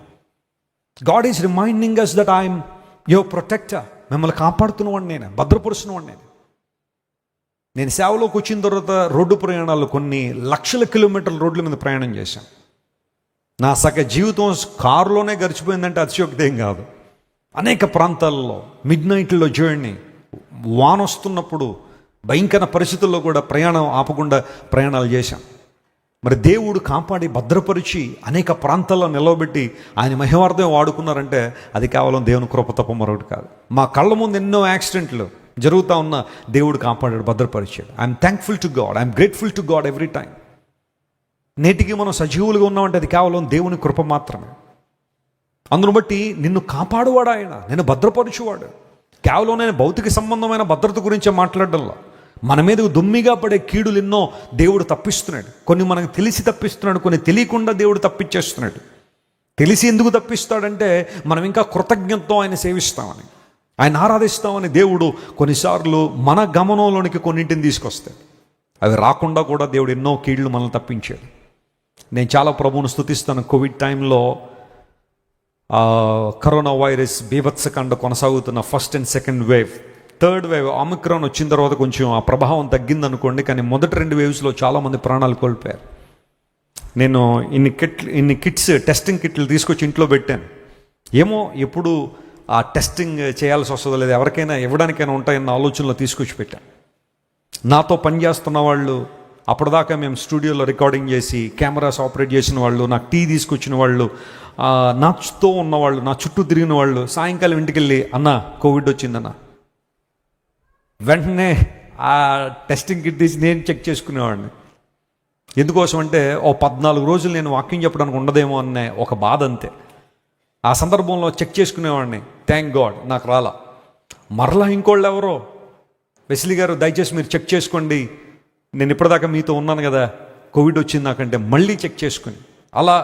God is reminding us that I'm your protector. మిమ్మల్ని కాపాడుతున్నవాడిని నేను, భద్రపరుస్తున్నవాడిని నేను సేవలోకి వచ్చిన తర్వాత రోడ్డు ప్రయాణాలు కొన్ని లక్షల కిలోమీటర్ల రోడ్ల మీద ప్రయాణం చేశాను. నా సగ జీవితం కారులోనే గడిచిపోయిందంటే అతిశయోక్తి ఏం కాదు. అనేక ప్రాంతాల్లో మిడ్ నైట్లో జర్నీ, వాన వస్తున్నప్పుడు భయంకర పరిస్థితుల్లో కూడా ప్రయాణం ఆపకుండా ప్రయాణాలు చేశాం. మరి దేవుడు కాపాడి భద్రపరిచి అనేక ప్రాంతాల్లో నిలవబెట్టి ఆయన మహిమార్థం వాడుకున్నారంటే అది కేవలం దేవుని కృప తప్ప మరొకటి కాదు. మా కళ్ళ ముందు ఎన్నో యాక్సిడెంట్లు జరుగుతూ ఉన్న దేవుడు కాపాడాడు, భద్రపరిచాడు. I'm thankful to God, I'm grateful to God every time. నేటికి మనం సజీవులుగా ఉన్నామంటే అది కేవలం దేవుని కృప మాత్రమే. అందును బట్టి నిన్ను కాపాడువాడు ఆయన, నేను భద్రపరచువాడు. కేవలం నేను భౌతిక సంబంధమైన భద్రత గురించే మాట్లాడడంలో, మన మీద దుమ్మిగా పడే కీడులు ఎన్నో దేవుడు తప్పిస్తున్నాడు. కొన్ని మనకు తెలిసి తప్పిస్తున్నాడు, కొన్ని తెలియకుండా దేవుడు తప్పించేస్తున్నాడు. తెలిసి ఎందుకు తప్పిస్తాడంటే మనం ఇంకా కృతజ్ఞతతో ఆయన సేవిస్తామని, ఆయన ఆరాధిస్తామని దేవుడు కొన్నిసార్లు మన గమనంలోనికి కొన్నింటిని తీసుకొస్తాడు. అవి రాకుండా కూడా దేవుడు ఎన్నో కీళ్లు మనల్ని తప్పించాడు. నేను చాలా ప్రభువును స్తుతిస్తాను. కోవిడ్ టైంలో కరోనా వైరస్ బీభత్సకాండ కొనసాగుతున్న first and second wave, third wave Omicron వచ్చిన తర్వాత కొంచెం ఆ ప్రభావం తగ్గిందనుకోండి. కానీ మొదటి 2 వేవ్స్లో చాలామంది ప్రాణాలు కోల్పోయారు. నేను ఇన్ని కిట్స్, టెస్టింగ్ కిట్లు తీసుకొచ్చి ఇంట్లో పెట్టాను. ఏమో ఎప్పుడు ఆ టెస్టింగ్ చేయాల్సి వస్తుందో లేదా ఎవరికైనా ఇవ్వడానికైనా ఉంటాయన్న ఆలోచనలో తీసుకొచ్చి పెట్టాను. నాతో పనిచేస్తున్న వాళ్ళు, అప్పటిదాకా మేము స్టూడియోలో రికార్డింగ్ చేసి కెమెరాస్ ఆపరేట్ చేసిన వాళ్ళు, నాకు టీ తీసుకొచ్చిన వాళ్ళు, నాతో ఉన్నవాళ్ళు, నా చుట్టూ తిరిగిన వాళ్ళు సాయంకాలం ఇంటికి వెళ్ళి అన్న కోవిడ్ వచ్చిందన్న, వెంటనే ఆ టెస్టింగ్ కిట్ తీసి నేను చెక్ చేసుకునేవాడిని. ఎందుకోసం అంటే 14 రోజులు నేను వాకింగ్ చెప్పడానికి ఉండదేమో అనే ఒక బాధ అంతే. ఆ సందర్భంలో చెక్ చేసుకునేవాడిని. థ్యాంక్ గాడ్ నాకు రాలా. మరలా ఇంకోళ్ళు ఎవరో, వెస్లీ గారు దయచేసి మీరు చెక్ చేసుకోండి, నేను ఇప్పటిదాకా మీతో ఉన్నాను కదా, కోవిడ్ వచ్చింది నాకంటే మళ్ళీ చెక్ చేసుకుని, అలా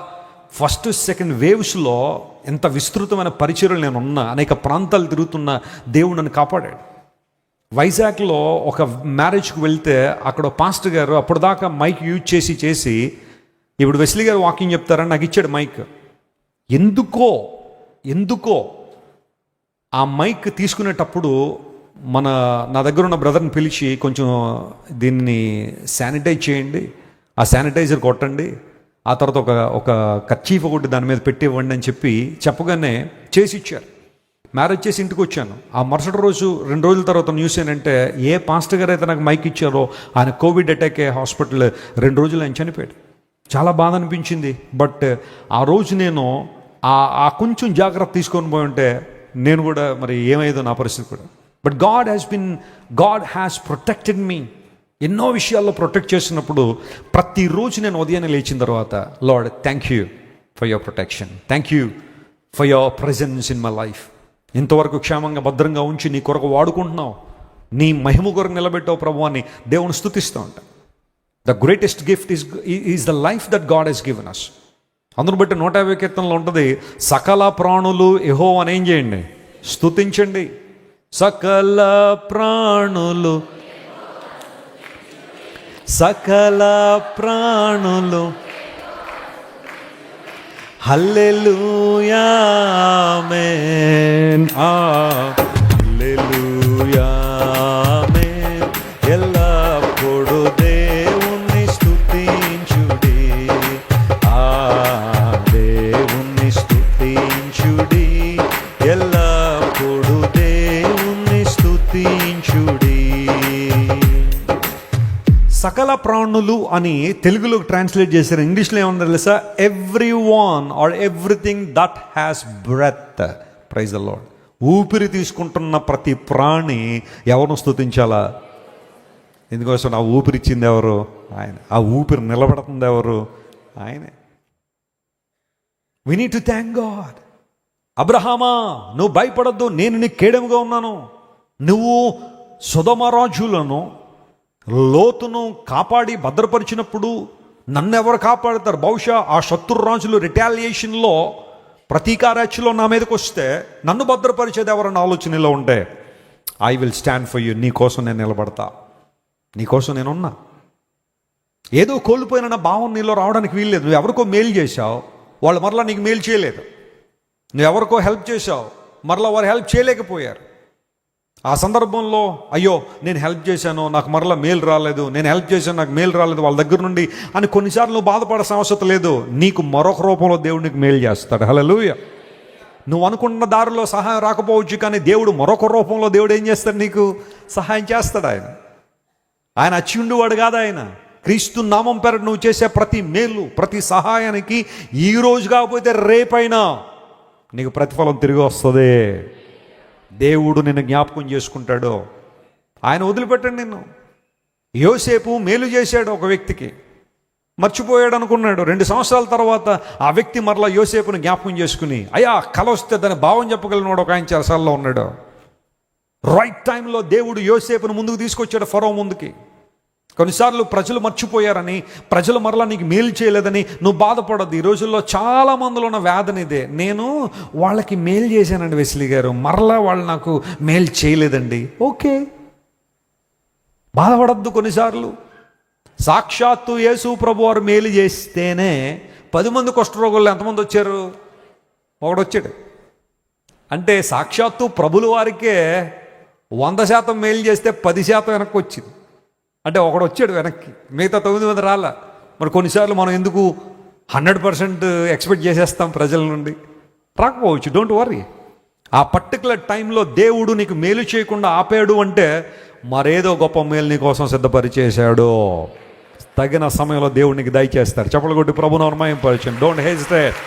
ఫస్ట్ సెకండ్ వేవ్స్లో ఎంత విస్తృతమైన పరిచర్యలు నేను ఉన్నా, అనేక ప్రాంతాలు తిరుగుతున్న దేవుడు నన్ను కాపాడాడు. వైజాగ్లో ఒక మ్యారేజ్కి వెళ్తే అక్కడ పాస్టర్ గారు అప్పటిదాకా మైక్ యూజ్ చేసి ఇప్పుడు వెస్లీ గారు వాకింగ్ చెప్తారని నాకు ఇచ్చాడు మైక్. ఎందుకో ఆ మైక్ తీసుకునేటప్పుడు నా దగ్గర ఉన్న బ్రదర్ని పిలిచి కొంచెం దీన్ని శానిటైజ్ చేయండి, ఆ శానిటైజర్ కొట్టండి, ఆ తర్వాత ఒక కర్చీఫ్ ఒకటి దాని మీద పెట్టి ఇవ్వండి అని చెప్పగానే చేసి ఇచ్చారు. మ్యారేజ్ చేసి ఇంటికి వచ్చాను. ఆ మరుసటి రోజు 2 రోజుల తర్వాత న్యూస్ ఏంటంటే ఏ పాస్టర్ గారు అయితే నాకు మైక్ ఇచ్చారో ఆయన కోవిడ్ అటాక్ అయ్యే హాస్పిటల్ 2 రోజులు ఆయన చనిపోయాడు. చాలా బాధ అనిపించింది. బట్ ఆ రోజు నేను ఆ కొంచెం జాగ్రత్త తీసుకొని పోయి ఉంటే నేను కూడా మరి ఏమైందో నా పరిస్థితి కూడా. But God has protected me. ఎన్నో విషయాల్లో ప్రొటెక్ట్ చేసినప్పుడు ప్రతిరోజు నేను ఉదయాన్నే లేచిన తర్వాత, lord thank you for your protection, thank you for your presence in my life. ఇంతవరకు క్షేమంగా భద్రంగా ఉంచి నీ కొరకు వాడుకుంటున్నావు, నీ మహిమ కొరకు నిలబెట్టావు ప్రభు అని దేవుని స్తుతిస్తూ ఉంటాను. The greatest gift is the life that God has given us. అందును బట్టి 150 కీర్తనలో ఉంటుంది, సకల ప్రాణులు యెహోవాను ఏం చేయండి, స్తుతించండి. సకల ప్రాణులు హల్లెలూయా ఆమేన్, హల్లెలూయా ఆమేన్. ఎల్లప్పుడు దేవుణ్ణి స్తుతించుడి, దేవుణ్ణి స్తుతించుడి, ఎల్లప్పుడు దేవుణ్ణి స్తుతించుడి. సకల ప్రాణులు అని తెలుగులోకి ట్రాన్స్లేట్ చేశారు. ఇంగ్లీష్లో ఏమన్నా తెలుసా? Everyone or everything that has breath. Praise the Lord. ఊపిరి తీసుకుంటున్న ప్రతి ప్రాణి ఎవరిని స్తుతించాలా? ఎందుకోసం ఆ ఊపిరి ఇచ్చింది ఎవరు? ఆయన. ఆ ఊపిరి నిలబడుతుంది ఎవరు? ఆయనే. We need to thank God. అబ్రహామా నువ్వు భయపడద్దు, నేను నీకు కేడెముగా ఉన్నాను. నువ్వు సొదొమ రాజులను, లోతును కాపాడి భద్రపరిచినప్పుడు నన్ను ఎవరు కాపాడుతారు? బహుశా ఆ శత్రు రాజులు రిటాలియేషన్లో, ప్రతీకారాచ్యలో నా మీదకి వస్తే నన్ను భద్రపరిచేది ఎవరన్న ఆలోచనలో ఉంటే, I will stand for you. నీ కోసం నేను నిలబడతా, నీ కోసం నేనున్నా. ఏదో కోల్పోయిన భావం నీలో రావడానికి వీల్లేదు. నువ్వు ఎవరికో మేలు చేశావు, వాళ్ళు మరలా నీకు మేలు చేయలేదు. నువ్వు ఎవరికో హెల్ప్ చేశావు, మరలా వారు హెల్ప్ చేయలేకపోయారు. ఆ సందర్భంలో అయ్యో నేను హెల్ప్ చేశాను, నాకు మరలా మేలు రాలేదు, నేను హెల్ప్ చేశాను, నాకు మేలు రాలేదు వాళ్ళ దగ్గర నుండి అని కొన్నిసార్లు నువ్వు బాధపడాల్సిన అవసరం లేదు. నీకు మరొక రూపంలో దేవుడు నీకు మేలు చేస్తాడు. హల్లెలూయా. నువ్వు అనుకున్న దారిలో సహాయం రాకపోవచ్చు, కానీ దేవుడు మరొక రూపంలో దేవుడు ఏం చేస్తాడు? నీకు సహాయం చేస్తాడు. ఆయన అచ్చిండువాడు కాదు. ఆయన క్రీస్తు నామం పేర నువ్వు చేసే ప్రతి మేలు, ప్రతి సహాయానికి ఈ రోజు కాకపోతే రేపైనా నీకు ప్రతిఫలం తిరిగి వస్తుంది. దేవుడు నిన్ను జ్ఞాపకం చేసుకుంటాడు. ఆయన వదిలిపెట్టండి నిన్ను. యోసేపు మేలు చేశాడు ఒక వ్యక్తికి, మర్చిపోయాడు అనుకున్నాడు. 2 సంవత్సరాల తర్వాత ఆ వ్యక్తి మరలా యోసేపుని జ్ఞాపకం చేసుకుని, అయ్యా కల వస్తే దాని భావం చెప్పగలిగినాడు ఒక ఆయన చెరసాల్లో ఉన్నాడు. రైట్ టైంలో దేవుడు యోసేపును ముందుకు తీసుకొచ్చాడు ఫరో ముందుకి. కొన్నిసార్లు ప్రజలు మర్చిపోయారని, ప్రజలు మరలా నీకు మేలు చేయలేదని నువ్వు బాధపడద్దు. ఈ రోజుల్లో చాలా మందిలో ఉన్న వ్యాధన ఇదే. నేను వాళ్ళకి మేలు చేశానండి వెస్లీ గారు, మరలా వాళ్ళు నాకు మేలు చేయలేదండి. ఓకే, బాధపడద్దు. కొన్నిసార్లు సాక్షాత్తు యేసు ప్రభు వారు మేలు చేస్తేనే 10 మంది కుష్ఠరోగులు ఎంతమంది వచ్చారు? ఒకడు వచ్చాడు. అంటే సాక్షాత్తు ప్రభుల వారికే 100% మేలు చేస్తే 10% వెనక్కి వచ్చింది. అంటే ఒకడు వచ్చాడు వెనక్కి, మిగతా 9 మంది రాలా. మరి కొన్నిసార్లు మనం ఎందుకు 100% ఎక్స్పెక్ట్ చేసేస్తాం ప్రజల నుండి? రాకపోవచ్చు. Don't worry. ఆ పర్టికులర్ టైంలో దేవుడు నీకు మేలు చేయకుండా ఆపాడు అంటే మరేదో గొప్ప మేలు నీ కోసం సిద్ధపరిచేశాడు. తగిన సమయంలో దేవుడు నీకు దయచేస్తాడు. చప్పలు కొట్టి ప్రభువును మహిమపరచండి. Don't hesitate.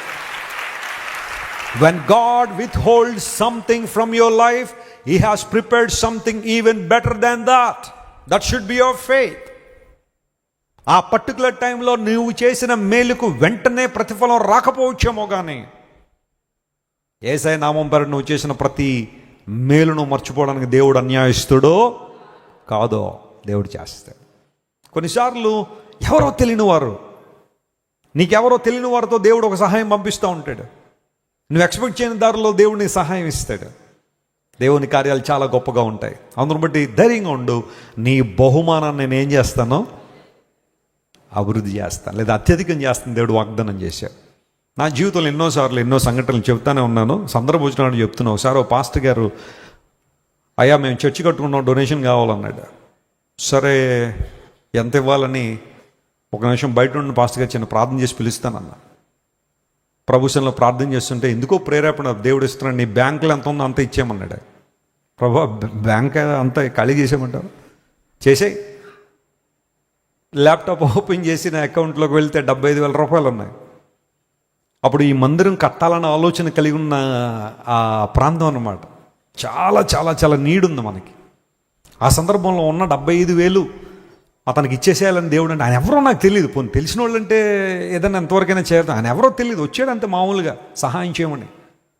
When God withholds something from your life, He has prepared something even better than that. That should be your faith. ఆ పర్టికులర్ టైంలో నువ్వు చేసిన మేలుకు వెంటనే ప్రతిఫలం రాకపోవచ్చేమో, కానీ యేసయ్య నామం పేర నువ్వు చేసిన ప్రతి మేలును మర్చిపోవడానికి దేవుడు అన్యాయస్తుడో కాదో, దేవుడు చేస్తాడు. కొన్నిసార్లు ఎవరో తెలియని వారు, నీకెవరో తెలియని వారితో దేవుడు ఒక సహాయం పంపిస్తూ ఉంటాడు. నువ్వు ఎక్స్పెక్ట్ చేయని దారిలో దేవుడు నీకు సహాయం ఇస్తాడు. దేవుని కార్యాలు చాలా గొప్పగా ఉంటాయి. అందును బట్టి ధైర్యంగా ఉండు. నీ బహుమానాన్ని నేను ఏం చేస్తానో అభివృద్ధి చేస్తాను, లేదా అత్యధికం చేస్తాను. దేవుడు వాగ్దానం చేశాడు. నా జీవితంలో ఎన్నోసార్లు ఎన్నో సంఘటనలు చెప్తానే ఉన్నాను. సందర్భం వచ్చినప్పుడు చెప్తున్నా. ఒకసారి ఓ పాస్టర్ గారు, అయ్యా మేము చర్చి కట్టుకున్నాం, డొనేషన్ కావాలన్నాడు. సరే ఎంత ఇవ్వాలని ఒక నిమిషం బయట ఉన్న పాస్టర్ గారు చిన్న ప్రార్థన చేసి పిలుస్తానన్నా. ప్రభుత్వంలో ప్రార్థన చేస్తుంటే ఎందుకో ప్రేరేపణ, దేవుడు ఇస్తున్నాడు, నీ బ్యాంకులో ఎంత ఉందో అంత ఇచ్చేయమన్నాడు. ప్రభు బ్యాంక్ అంతా ఖాళీ చేసేయమంటావు? చేసేయి. ల్యాప్టాప్ ఓపెన్ చేసి నా అకౌంట్లోకి వెళ్తే 75,000 రూపాయలు ఉన్నాయి. అప్పుడు ఈ మందిరం కట్టాలన్న ఆలోచన కలిగి ఉన్న ఆ ప్రాంతం అన్నమాట. చాలా చాలా చాలా నీడ్ ఉంది మనకి. ఆ సందర్భంలో ఉన్న 75,000 అతనికి ఇచ్చేసేయాలని దేవుడు అంటే, ఆయన ఎవరో నాకు తెలియదు. పోనీ తెలిసిన వాళ్ళు అంటే ఏదైనా ఎంతవరకైనా చేద్దాం. ఆయన ఎవరో తెలియదు, వచ్చాడు అంతే మామూలుగా సహాయం చేయమని.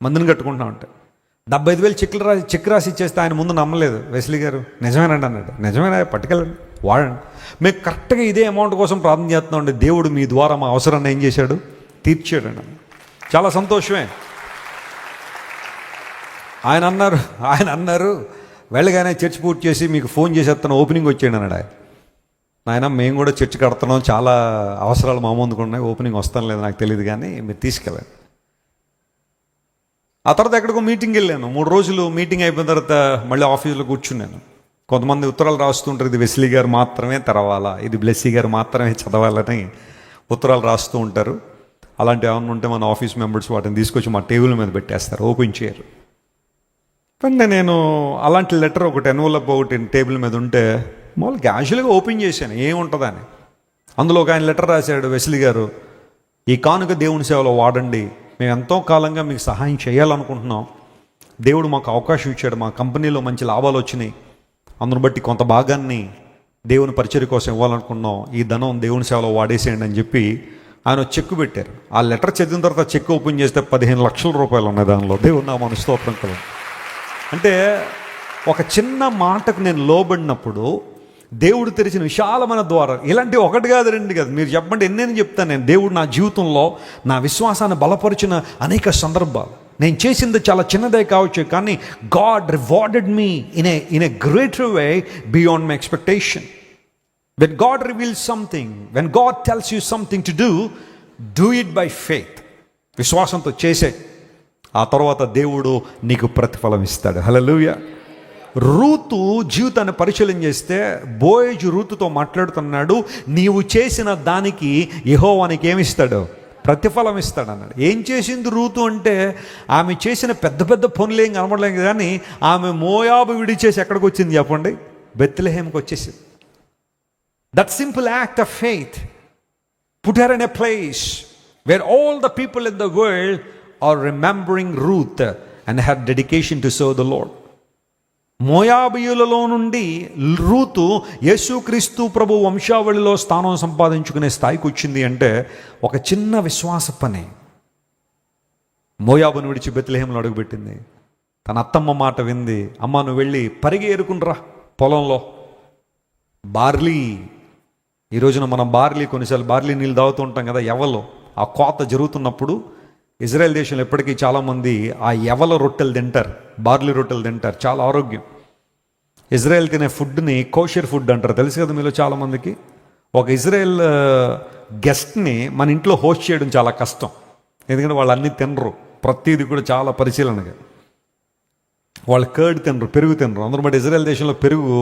మందిని కట్టుకుంటా ఉంటే 75,000 చెక్ రాసి ఇచ్చేస్తే ఆయన ముందు నమ్మలేదు. వెస్లీ గారు నిజమేనండి అన్నాడు. నిజమేనా, పట్టుకెళ్ళండి, వాడండి. మేము కరెక్ట్గా ఇదే అమౌంట్ కోసం ప్రార్థన చేస్తున్నాం. దేవుడు మీ ద్వారా మా అవసరాన్ని ఏం చేశాడు? తీర్చాడు. చాలా సంతోషమే. ఆయన అన్నారు వెళ్ళగానే చర్చ్ పూర్తి చేసి మీకు ఫోన్ చేసేస్తాను, ఓపెనింగ్ వచ్చేయండి అన్నాడు. ఆయన మేము కూడా చర్చ్ కడుతున్నాం, చాలా అవసరాలు మా ముందుకు ఉన్నాయి, ఓపెనింగ్ వస్తాను లేదు నాకు తెలియదు, కానీ మీరు తీసుకెళ్ళండి. ఆ తర్వాత ఎక్కడికో మీటింగ్ వెళ్ళాను. 3 రోజులు మీటింగ్ అయిపోయిన తర్వాత మళ్ళీ ఆఫీసులో కూర్చున్నాను. కొంతమంది ఉత్తరాలు రాస్తుంటారు, ఇది వెస్లీ గారు మాత్రమే తెరవాలా, ఇది బ్లెస్సీ గారు మాత్రమే చదవాలని ఉత్తరాలు రాస్తూ ఉంటారు. అలాంటి ఏమన్నా ఉంటే మన ఆఫీస్ మెంబర్స్ వాటిని తీసుకొచ్చి మా టేబుల్ మీద పెట్టేస్తారు, ఓపెన్ చేయరు. కానీ నేను అలాంటి లెటర్ ఒకటి ఎన్వలప్ ఒకటి టేబుల్ మీద ఉంటే మామూలు క్యాజువల్గా ఓపెన్ చేశాను, ఏముంటుందని. అందులో ఒక ఆయన లెటర్ రాశాడు, వెస్లీ గారు ఈ కానుక దేవుని సేవలో వాడండి, మేము ఎంతో కాలంగా మీకు సహాయం చేయాలనుకుంటున్నాం, దేవుడు మాకు అవకాశం ఇచ్చాడు, మా కంపెనీలో మంచి లాభాలు వచ్చినాయి, అందును బట్టి కొంత భాగాన్ని దేవుని పరిచర్య కోసం ఇవ్వాలనుకున్నాం, ఈ ధనం దేవుని సేవలో వాడేసేయండి అని చెప్పి ఆయన చెక్కు పెట్టారు. ఆ లెటర్ చదివిన తర్వాత చెక్ ఓపెన్ చేస్తే 15 లక్షల రూపాయలు ఉన్నాయి దానిలో. దేవుడు నా మన స్తోత్రం కదా. అంటే ఒక చిన్న మాటకు నేను లోబడినప్పుడు దేవుడు తెరిచిన విశాలమైన ద్వారం. ఇలాంటి ఒకటి కాదు, రెండు కాదు, మీరు చెప్పండి ఎన్నైనా చెప్తాను నేను. దేవుడు నా జీవితంలో నా విశ్వాసాన్ని బలపరిచిన అనేక సందర్భాలు. నేను చేసింది చాలా చిన్నదే కావచ్చు, కానీ God rewarded me in a greater way beyond my expectation. When God reveals something, when God tells you something to do it by faith. విశ్వాసంతో చేసే, ఆ తర్వాత దేవుడు నీకు ప్రతిఫలం ఇస్తాడు. హల్లెలూయా. రూతు జీవితాన్ని పరిశీలన చేస్తే బోయజు రూతుతో మాట్లాడుతున్నాడు, నీవు చేసిన దానికి యెహోవానికి ఏమిస్తాడు? ప్రతిఫలం ఇస్తాడు అన్నాడు. ఏం చేసింది రూతు అంటే, ఆమె చేసిన పెద్ద పెద్ద పనులు ఏం కనబడలేదు, కానీ ఆమె మోయాబు విడిచేసి ఎక్కడికి వచ్చింది చెప్పండి? బెత్లెహేమ్కి వచ్చేసింది. That simple act of faith put her in a place where all the people in the world are remembering Ruth and her dedication to serve the Lord. మోయాబీయులలో నుండి రూతు యేసుక్రీస్తు ప్రభు వంశావళిలో స్థానం సంపాదించుకునే స్థాయికి వచ్చింది అంటే ఒక చిన్న విశ్వాస పని. మోయాబును విడిచి బెత్లెహేంలో అడుగుపెట్టింది. తన అత్తమ్మ మాట వింది. అమ్మ నువ్వు వెళ్ళి పరిగె ఏరుకునిరా పొలంలో. బార్లీ, ఈ రోజున మనం బార్లీ, కొన్నిసార్లు బార్లీ నీళ్ళు తాగుతూ ఉంటాం కదా. ఎవలో ఆ కోత జరుగుతున్నప్పుడు ఇజ్రాయెల్ దేశంలో ఎప్పటికీ చాలామంది ఆ ఎవల రొట్టెలు తింటారు, బార్లీ రొట్టెలు తింటారు. చాలా ఆరోగ్యం. ఇజ్రాయెల్ తినే ఫుడ్ని కోషర్ ఫుడ్ అంటారు, తెలుసు కదా మీలో చాలామందికి. ఒక ఇజ్రాయెల్ గెస్ట్ని మన ఇంట్లో హోస్ట్ చేయడం చాలా కష్టం, ఎందుకంటే వాళ్ళు అన్నీ తినరు. ప్రతిదీ కూడా చాలా పరిశీలనగా. వాళ్ళు కర్డ్ తినరు, పెరుగు తినరు. అందరూ బట్టి ఇజ్రాయెల్ దేశంలో పెరుగు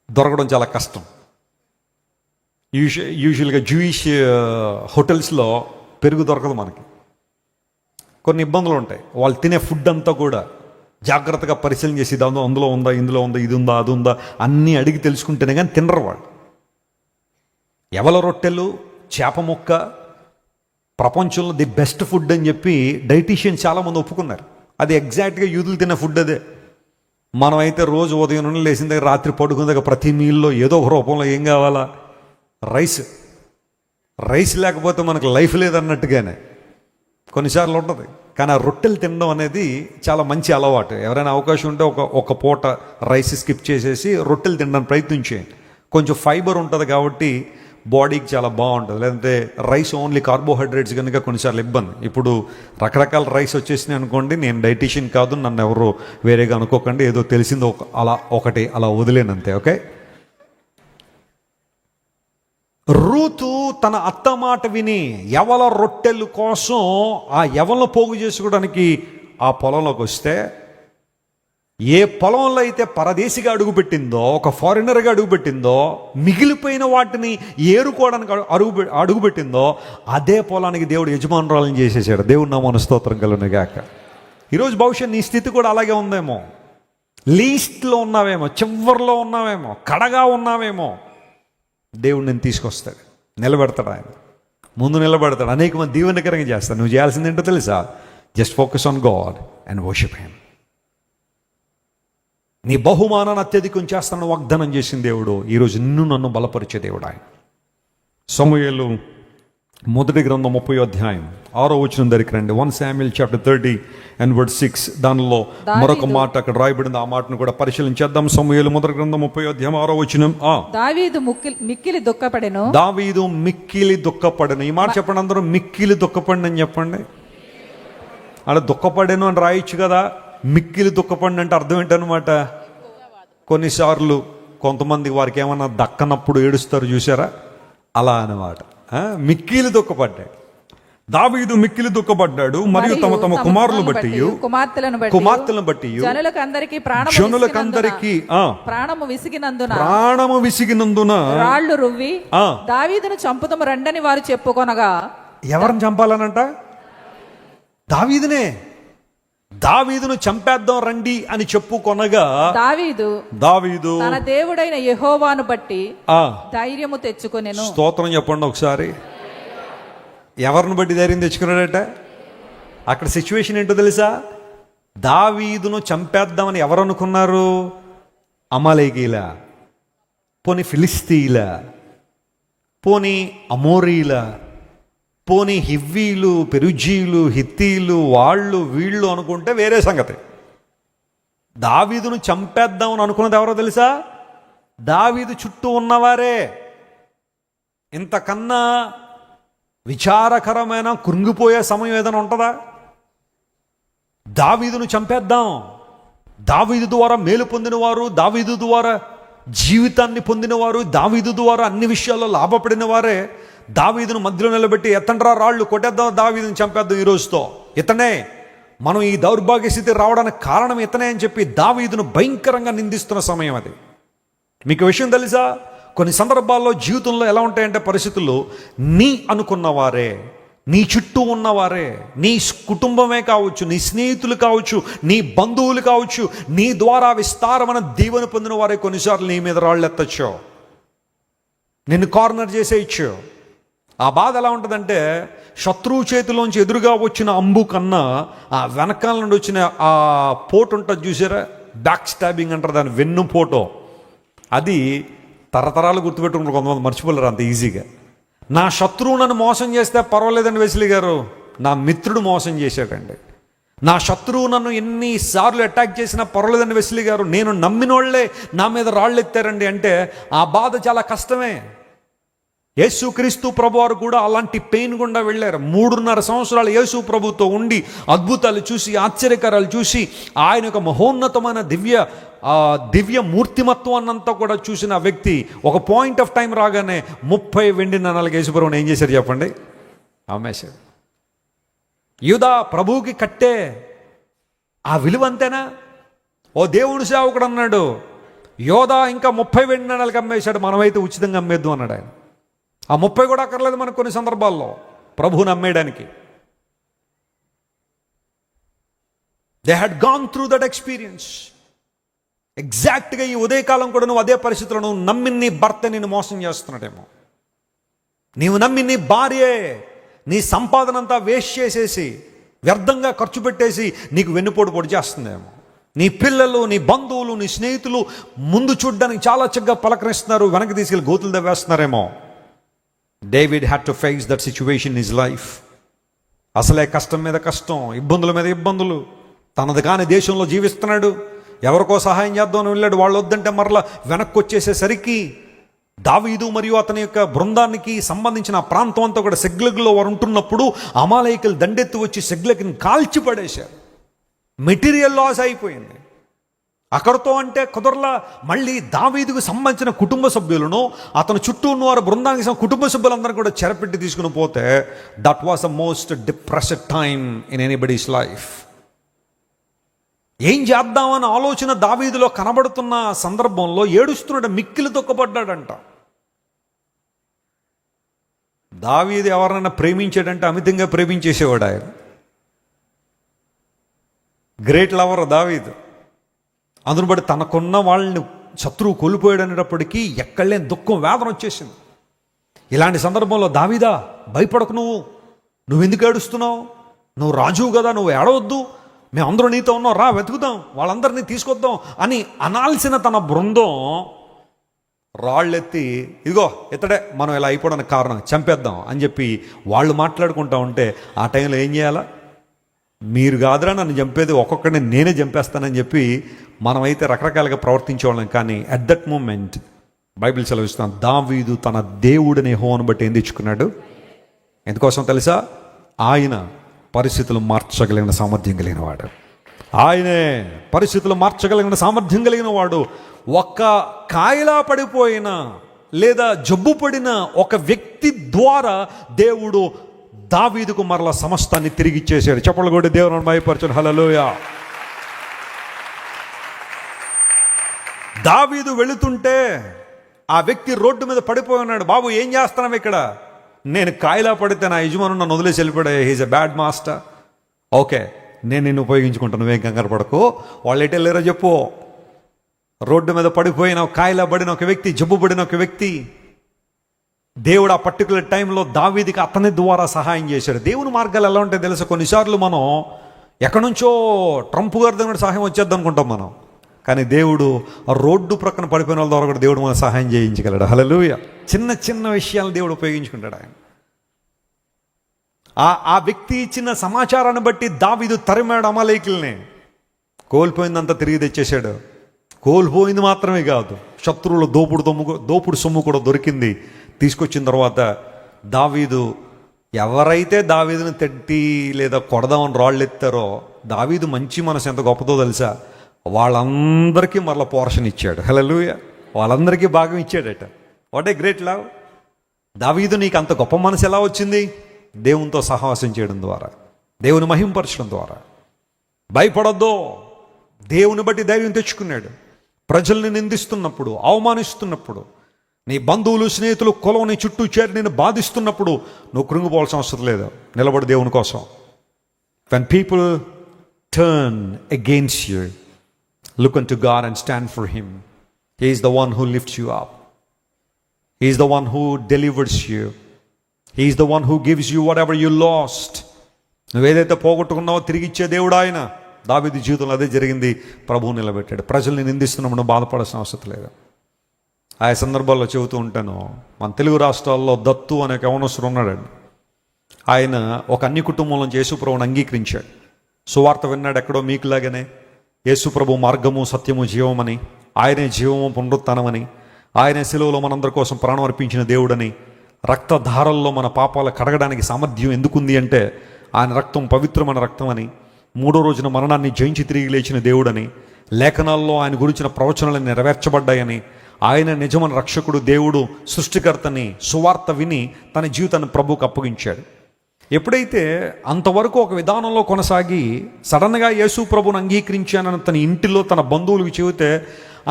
దొరకడం చాలా కష్టం. యూజువల్గా జూయిష్ హోటల్స్లో పెరుగు దొరకదు మనకి. కొన్ని ఇబ్బందులు ఉంటాయి. వాళ్ళు తినే ఫుడ్ అంతా కూడా జాగ్రత్తగా పరిశీలన చేసి అందులో ఉందా, ఇందులో ఉందా, ఇది ఉందా, అది ఉందా అన్నీ అడిగి తెలుసుకుంటేనే కానీ తినరు వాళ్ళు. ఎవల రొట్టెలు, చేప ముక్క ప్రపంచంలో ది బెస్ట్ ఫుడ్ అని చెప్పి డైటీషియన్ చాలామంది ఒప్పుకున్నారు. అది ఎగ్జాక్ట్గా యూదులు తినే ఫుడ్ అదే. మనమైతే రోజు ఉదయం నుండి లేచిన దగ్గర రాత్రి పడుకున్న దగ్గర ప్రతి మీల్లో ఏదో ఒక రూపంలో ఏం కావాలా? రైస్ లేకపోతే మనకు లైఫ్ లేదన్నట్టుగానే కొన్నిసార్లు ఉంటుంది. కానీ ఆ రొట్టెలు తినడం అనేది చాలా మంచి అలవాటు. ఎవరైనా అవకాశం ఉంటే ఒక పూట రైస్ స్కిప్ చేసేసి రొట్టెలు తినడానికి ప్రయత్నించేయండి. కొంచెం ఫైబర్ ఉంటుంది కాబట్టి బాడీకి చాలా బాగుంటుంది. లేదంటే రైస్ ఓన్లీ కార్బోహైడ్రేట్స్ కనుక కొన్నిసార్లు ఇబ్బంది. ఇప్పుడు రకరకాల రైస్ వచ్చేసినాయి అనుకోండి. నేను డైటీషియన్ కాదు, నన్ను ఎవరు వేరేగా అనుకోకండి. ఏదో తెలిసిందో ఒకటి అలా వదిలేనంతే. ఓకే. రూతు తన అత్త మాట విని యవల రొట్టెల కోసం ఆ యవలను పోగు చేసుకోవడానికి ఆ పొలంలోకి వస్తే, ఏ పొలంలో అయితే పరదేశిగా అడుగుపెట్టిందో, ఒక ఫారినర్గా అడుగుపెట్టిందో, మిగిలిపోయిన వాటిని ఏరుకోవడానికి అడుగుపెట్టిందో అదే పొలానికి దేవుడు యజమానురాలను చేసేసాడు. దేవుడు నామమున స్తోత్రం కలుగును గాక. ఈరోజు బహుశా నీ స్థితి కూడా అలాగే ఉందేమో. లీస్ట్లో ఉన్నావేమో, చివరిలో ఉన్నావేమో, కడగా ఉన్నావేమో. దేవుడు నేను తీసుకొస్తాడు, నిలబెడతాడు. ఆయన ముందు నిలబెడతాడు, అనేక మంది దీవెనకరంగా చేస్తాడు. నువ్వు చేయాల్సింది ఏంటో తెలుసా? Just focus on God and worship him. నీ బహుమానాన్ని అత్యధికం చేస్తానని వాగ్దానం చేసిన దేవుడు ఈరోజు నిన్ను నన్ను బలపరిచే దేవుడు ఆయన. సమూయేలు మొదటి గ్రంథం 30వ అధ్యాయం 6వ వచనం దగ్గరికి రండి. 1 Samuel chapter 30 and verse 6. దానిలో మరొక మాట అక్కడ రాయబడింది. ఆ మాటను కూడా పరిశీలన చేద్దాం. సమూయేలు మొదటి గ్రంథం 30వ అధ్యాయం 6వ వచనం. దావీదు మిక్కిలి దుఃఖపడెను. దావీదు మిక్కిలి దుఃఖపడెను. ఈ మాట చెప్పండి అందరూ, మిక్కిలి దుఃఖపడిన అని చెప్పండి. అలా దుఃఖపడెను అని రాయొచ్చు కదా. మిక్కిలి దుఃఖపడిన అంటే అర్థం ఏంటనమాట? కొన్నిసార్లు కొంతమంది వారికి ఏమన్నా దక్కనప్పుడు ఏడుస్తారు చూసారా, అలా అన్నమాట. మిక్కిలి దుఃఖపడ్డాడు దావీదు, మిక్కిలి దుఃఖపడ్డాడు. మరియు తమ తమ కుమారులను బట్టి కుమార్తెలను బట్టి జనులకందరికి ప్రాణము విసిగినందున రాళ్ళు రువ్వి దావీదును చంపుదము రండని వారు చెప్పుకొనగా. ఎవరిని చంపాలనంట? దావీదును చంపేద్దాం రండి అని చెప్పుకొనగా దావీదు తన దేవుడైన యెహోవాను బట్టి ధైర్యము తెచ్చుకొనెను. స్తోత్రం చెప్పండి ఒకసారి. ఎవరిని బట్టి ధైర్యం తెచ్చుకున్నాడట? అక్కడ సిచ్యువేషన్ ఏంటో తెలుసా? దావీదును చంపేద్దామని ఎవరు అనుకున్నారు? అమాలేకీల, పోనీ ఫిలిస్తీల, పోనీ అమోరీల, పోనీ హివ్వీలు, పెరుజీలు, హిత్తీలు, వాళ్ళు వీళ్ళు అనుకుంటే వేరే సంగతి. దావీదును చంపేద్దామని అనుకున్నది ఎవరో తెలుసా? దావీదు చుట్టూ ఉన్నవారే. ఇంతకన్నా విచారకరమైన కృంగిపోయే సమయం ఏదైనా ఉంటుందా? దావీదును చంపేద్దాం, దావీదు ద్వారా మేలు పొందినవారు, దావీదు ద్వారా జీవితాన్ని పొందినవారు, దావీదు ద్వారా అన్ని విషయాల్లో లాభపడిన వారే దావీదును మధ్యలో నిలబెట్టి ఎత్తండ్రా రాళ్ళు కొట్టేద్దాం, దావీదును చంపేద్దాం ఈ రోజుతో, ఇతనే మనం ఈ దౌర్భాగ్య స్థితి రావడానికి కారణం ఇతనే అని చెప్పి దావీదును భయంకరంగా నిందిస్తున్న సమయం అది. మీకు విషయం తెలుసా, కొన్ని సందర్భాల్లో జీవితంలో ఎలా ఉంటాయంటే పరిస్థితులు, నీ అనుకున్నవారే, నీ చుట్టూ ఉన్నవారే, నీ కుటుంబమే కావచ్చు, నీ స్నేహితులు కావచ్చు, నీ బంధువులు కావచ్చు, నీ ద్వారా విస్తారమైన దీవెన పొందిన వారే కొన్నిసార్లు నీ మీద రాళ్ళు ఎత్తచ్చు, నిన్ను కార్నర్ చేసేయచ్చు. ఆ బాధ ఎలా ఉంటుందంటే, శత్రువు చేతిలోంచి ఎదురుగా వచ్చిన అంబు కన్నా ఆ వెనకాల నుండి వచ్చిన ఆ పోటు ఉంటుంది చూసారా, బ్యాక్ స్టాబింగ్ అంటారు దాని, వెన్ను పోటో, అది తరతరాలు గుర్తుపెట్టుకుంటారు కొంతమంది, మర్చిపోలేరు అంత ఈజీగా. నా శత్రువు నన్ను మోసం చేస్తే పర్వాలేదండి వెస్లీ గారు, నా మిత్రుడు మోసం చేశాడండి. నా శత్రువు నన్ను ఎన్నిసార్లు అటాక్ చేసినా పర్వాలేదండి వెస్లీ గారు, నేను నమ్మినోళ్లే నా మీద రాళ్ళు ఎత్తారండి అంటే ఆ బాధ చాలా కష్టమే. యేసుక్రీస్తు ప్రభు వారు కూడా అలాంటి పెయిన్ గుండా వెళ్ళారు. 3.5 సంవత్సరాలు యేసు ప్రభుతో ఉండి అద్భుతాలు చూసి, ఆశ్చర్యకరాలు చూసి, ఆయన యొక్క మహోన్నతమైన దివ్య మూర్తిమత్వాన్నంతా కూడా చూసిన వ్యక్తి ఒక పాయింట్ ఆఫ్ టైం రాగానే 30 వెండి నాణాలకు యేసుప్రభుని ఏం చేశారు చెప్పండి? అమ్మేశారు. యూదా ప్రభువుకి కట్టే ఆ విలువ అంతేనా? ఓ దేవుని సేవకుడు అన్నాడు, యోధా ఇంకా 30 వెండి నాణాలకు అమ్మేశాడు, మనమైతే ఉచితంగా అమ్మేద్దాం అన్నాడు ఆయన. ఆ 30 కూడా అక్కర్లేదు మనకు కొన్ని సందర్భాల్లో ప్రభువుని అమ్మేయడానికి. They had gone through that experience. ఎగ్జాక్ట్గా ఈ ఉదయకాలం కూడా నువ్వు అదే పరిస్థితుల్లో, నువ్వు నమ్మి నీ భర్త నిన్ను మోసం చేస్తున్నాడేమో, నీవు నమ్మి నీ భార్యే నీ సంపాదన అంతా వేస్ట్ చేసేసి వ్యర్థంగా ఖర్చు పెట్టేసి నీకు వెన్నుపోటు పొడి చేస్తుందేమో, నీ పిల్లలు, నీ బంధువులు, నీ స్నేహితులు ముందు చూడ్డానికి చాలా చక్కగా పలకరిస్తున్నారు, వెనక్కి తీసుకెళ్ళి గోతులు దవ్వేస్తున్నారేమో. David had to face that situation in his life. అసలే కష్టం మీద కష్టం, ఇబ్బందుల మీద ఇబ్బందులు, తనది కాని దేశంలో జీవిస్తున్నాడు, ఎవరికో సహాయం చేద్దామని వెళ్ళాడు, వాళ్ళు వద్దంటే మరలా వెనక్కి వచ్చేసేసరికి దావీదు మరియు అతని యొక్క బృందానికి సంబంధించిన ఆ ప్రాంతం అంతా కూడా సిగ్లగ్లో వారు ఉంటున్నప్పుడు అమాలేకులు దండెత్తి వచ్చి సిగ్లగ్ని కాల్చి పడేశారు. మెటీరియల్ లాస్ అయిపోయింది. అక్కడితో అంటే కుదరలా. మళ్ళీ దావీదుకు సంబంధించిన కుటుంబ సభ్యులను, అతను చుట్టూ ఉన్న వారు బృందానికి కుటుంబ సభ్యులందరూ కూడా చెరపెట్టి తీసుకుని పోతే that was the most depressed time in anybody's life. ఏం చేద్దామన్న ఆలోచన దావీదులో కనబడుతున్న సందర్భంలో ఏడుస్తున్నాడు, మిక్కిలి తొక్కబడ్డాడంట. దావీదు ఎవరైనా ప్రేమించాడంటే అమితంగా ప్రేమించేసేవాడు ఆయన. గ్రేట్ లవర్ దావీదు. అందును బట్టి తనకున్న వాళ్ళని శత్రువు కోల్పోయాడు అనేటప్పటికీ ఎక్కడలేని దుఃఖం, వేదన వచ్చేసింది. ఇలాంటి సందర్భంలో దావీదా భయపడకు, నువ్వు ఎందుకు ఏడుస్తున్నావు, నువ్వు రాజువు కదా, నువ్వు ఏడవద్దు, మేమందరూ నీతో ఉన్నాం, రా వెతుకుదాం, వాళ్ళందరినీ తీసుకొద్దాం అని అనాల్సిన తన బృందం రాళ్ళెత్తి, ఇదిగో ఇతడే మనం ఇలా అయిపోవడానికి కారణం, చంపేద్దాం అని చెప్పి వాళ్ళు మాట్లాడుకుంటా ఉంటే ఆ టైంలో ఏం చేయాలా? మీరు కాదురా నన్ను చంపేది, ఒక్కొక్కడిని నేనే చంపేస్తానని చెప్పి మనమైతే రకరకాలుగా ప్రవర్తించేవాళ్ళం. కానీ అట్ దట్ మూమెంట్ బైబిల్ సెలవిస్తున్నాం, దావీదు తన దేవుడిని యెహోవాను బట్టి ఏం తెచ్చుకున్నాడు? ఎందుకోసం తెలుసా? ఆయన పరిస్థితులు మార్చగలిగిన సామర్థ్యం కలిగిన వాడు. ఆయనే పరిస్థితులు మార్చగలిగిన సామర్థ్యం కలిగిన వాడు. ఒక్క కాయలా పడిపోయిన లేదా జబ్బు పడిన ఒక వ్యక్తి ద్వారా దేవుడు దావీదుకు మరలా సమస్తాన్ని తిరిగి ఇచ్చేసాడు. చెప్పలు కూడా దేవుని మహిమపరచును. హల్లెలూయా. దావీదు వెళుతుంటే ఆ వ్యక్తి రోడ్డు మీద పడిపోయి ఉన్నాడు. బాబు ఏం చేస్తున్నావు ఇక్కడ? నేను కాయలా పడితే నా యజమాను నన్ను వదిలేసి వెళ్ళిపోయా, he's a bad master. Okay, నేను నిన్ను ఉపయోగించుకుంటాను, నువ్వేం కంగారు పడకు. వాళ్ళు ఎటు వెళ్ళారో చెప్పు. రోడ్డు మీద పడిపోయిన కాయలా పడిన ఒక వ్యక్తి, జబ్బు పడిన ఒక వ్యక్తి, దేవుడు ఆ పర్టికులర్ టైంలో దావీదుకి అతని ద్వారా సహాయం చేశాడు. దేవుని మార్గాలు ఎలా ఉంటాయి తెలుసా? కొన్నిసార్లు మనం ఎక్కడి నుంచో ట్రంప్ గారి దగ్గర సహాయం వచ్చేద్దాం అనుకుంటాం మనం, కానీ దేవుడు ఆ రోడ్డు ప్రక్కన పడిపోయిన వాళ్ళ ద్వారా కూడా దేవుడు మనకు సహాయం చేయించగలడు. హల్లెలూయా. చిన్న చిన్న విషయాలను దేవుడు ఉపయోగించుకుంటాడు ఆయన. ఆ వ్యక్తి ఇచ్చిన సమాచారాన్ని బట్టి దావీదు తరిమాడు అమాలేకుల్ని, కోల్పోయిందంతా తిరిగి తెచ్చేశాడు. కోల్పోయింది మాత్రమే కాదు, శత్రువుల దోపుడు సొమ్ము కూడా దొరికింది. తీసుకొచ్చిన తర్వాత దావీదు, ఎవరైతే దావీదుని తట్టి లేదా కొడదామని రాళ్ళు ఎత్తారో, దావీదు మంచి మనసు ఎంత గొప్పదో తెలుసా, వాళ్ళందరికీ మరలా పోర్షన్ ఇచ్చాడు. హల్లెలూయా. వాళ్ళందరికీ భాగం ఇచ్చాడట. What a great love. దావీదు నీకు అంత గొప్ప మనసు ఎలా వచ్చింది? దేవునితో సహవాసం చేయడం ద్వారా, దేవుని మహింపరచడం ద్వారా. భయపడొద్దు, దేవుని బట్టి ధైర్యం తెచ్చుకున్నాడు. ప్రజల్ని నిందిస్తున్నప్పుడు, అవమానిస్తున్నప్పుడు, నీ బంధువులు స్నేహితులు కులం నీ చుట్టూ చేరి నేను బాధిస్తున్నప్పుడు నువ్వు కృంగిపోవాల్సిన అవసరం లేదు. నిలబడి దేవుని కోసం. When people turn against you, look unto God and stand for Him. He is the one who lifts you up. He is the one who delivers you. He is the one who gives you whatever you lost. నువ్వేదైతే పోగొట్టుకున్నావో తిరిగి ఇచ్చే దేవుడు ఆయన. దావీదు జీవితంలో అదే జరిగింది. ప్రభువు నిలబెట్టాడు. ప్రజల్ని నిందిస్తున్నప్పుడు నువ్వు బాధపడాల్సిన అవసరం లేదు. ఆ సందర్భాల్లో చెబుతూ ఉంటాను, మన తెలుగు రాష్ట్రాల్లో దత్తు అనే యవనస్తుడు ఉన్నాడండి. ఆయన ఒక అన్య కుటుంబంలో యేసుప్రభువుని అంగీకరించాడు. సువార్త విన్నాడు ఎక్కడో మీకులాగానే. యేసుప్రభు మార్గము సత్యము జీవమని, ఆయనే జీవము పునరుత్థానమని, ఆయనే శిలువలో మనందరి కోసం ప్రాణం అర్పించిన దేవుడని, రక్తధారల్లో మన పాపాలు కడగడానికి సామర్థ్యం ఎందుకుంది అంటే ఆయన రక్తం పవిత్రమైన రక్తం అని, మూడో రోజున మరణాన్ని జయించి తిరిగి లేచిన దేవుడని, లేఖనాల్లో ఆయన గురించిన ప్రవచనాలు నెరవేర్చబడ్డాయని, ఆయన నిజమైన రక్షకుడు, దేవుడు, సృష్టికర్తని సువార్త విని తన జీవితాన్ని ప్రభువుకు అప్పగించాడు. ఎప్పుడైతే అంతవరకు ఒక విధానంలో కొనసాగి సడన్గా యేసు ప్రభువుని అంగీకరించానని తన ఇంటిలో తన బంధువులకు చెబితే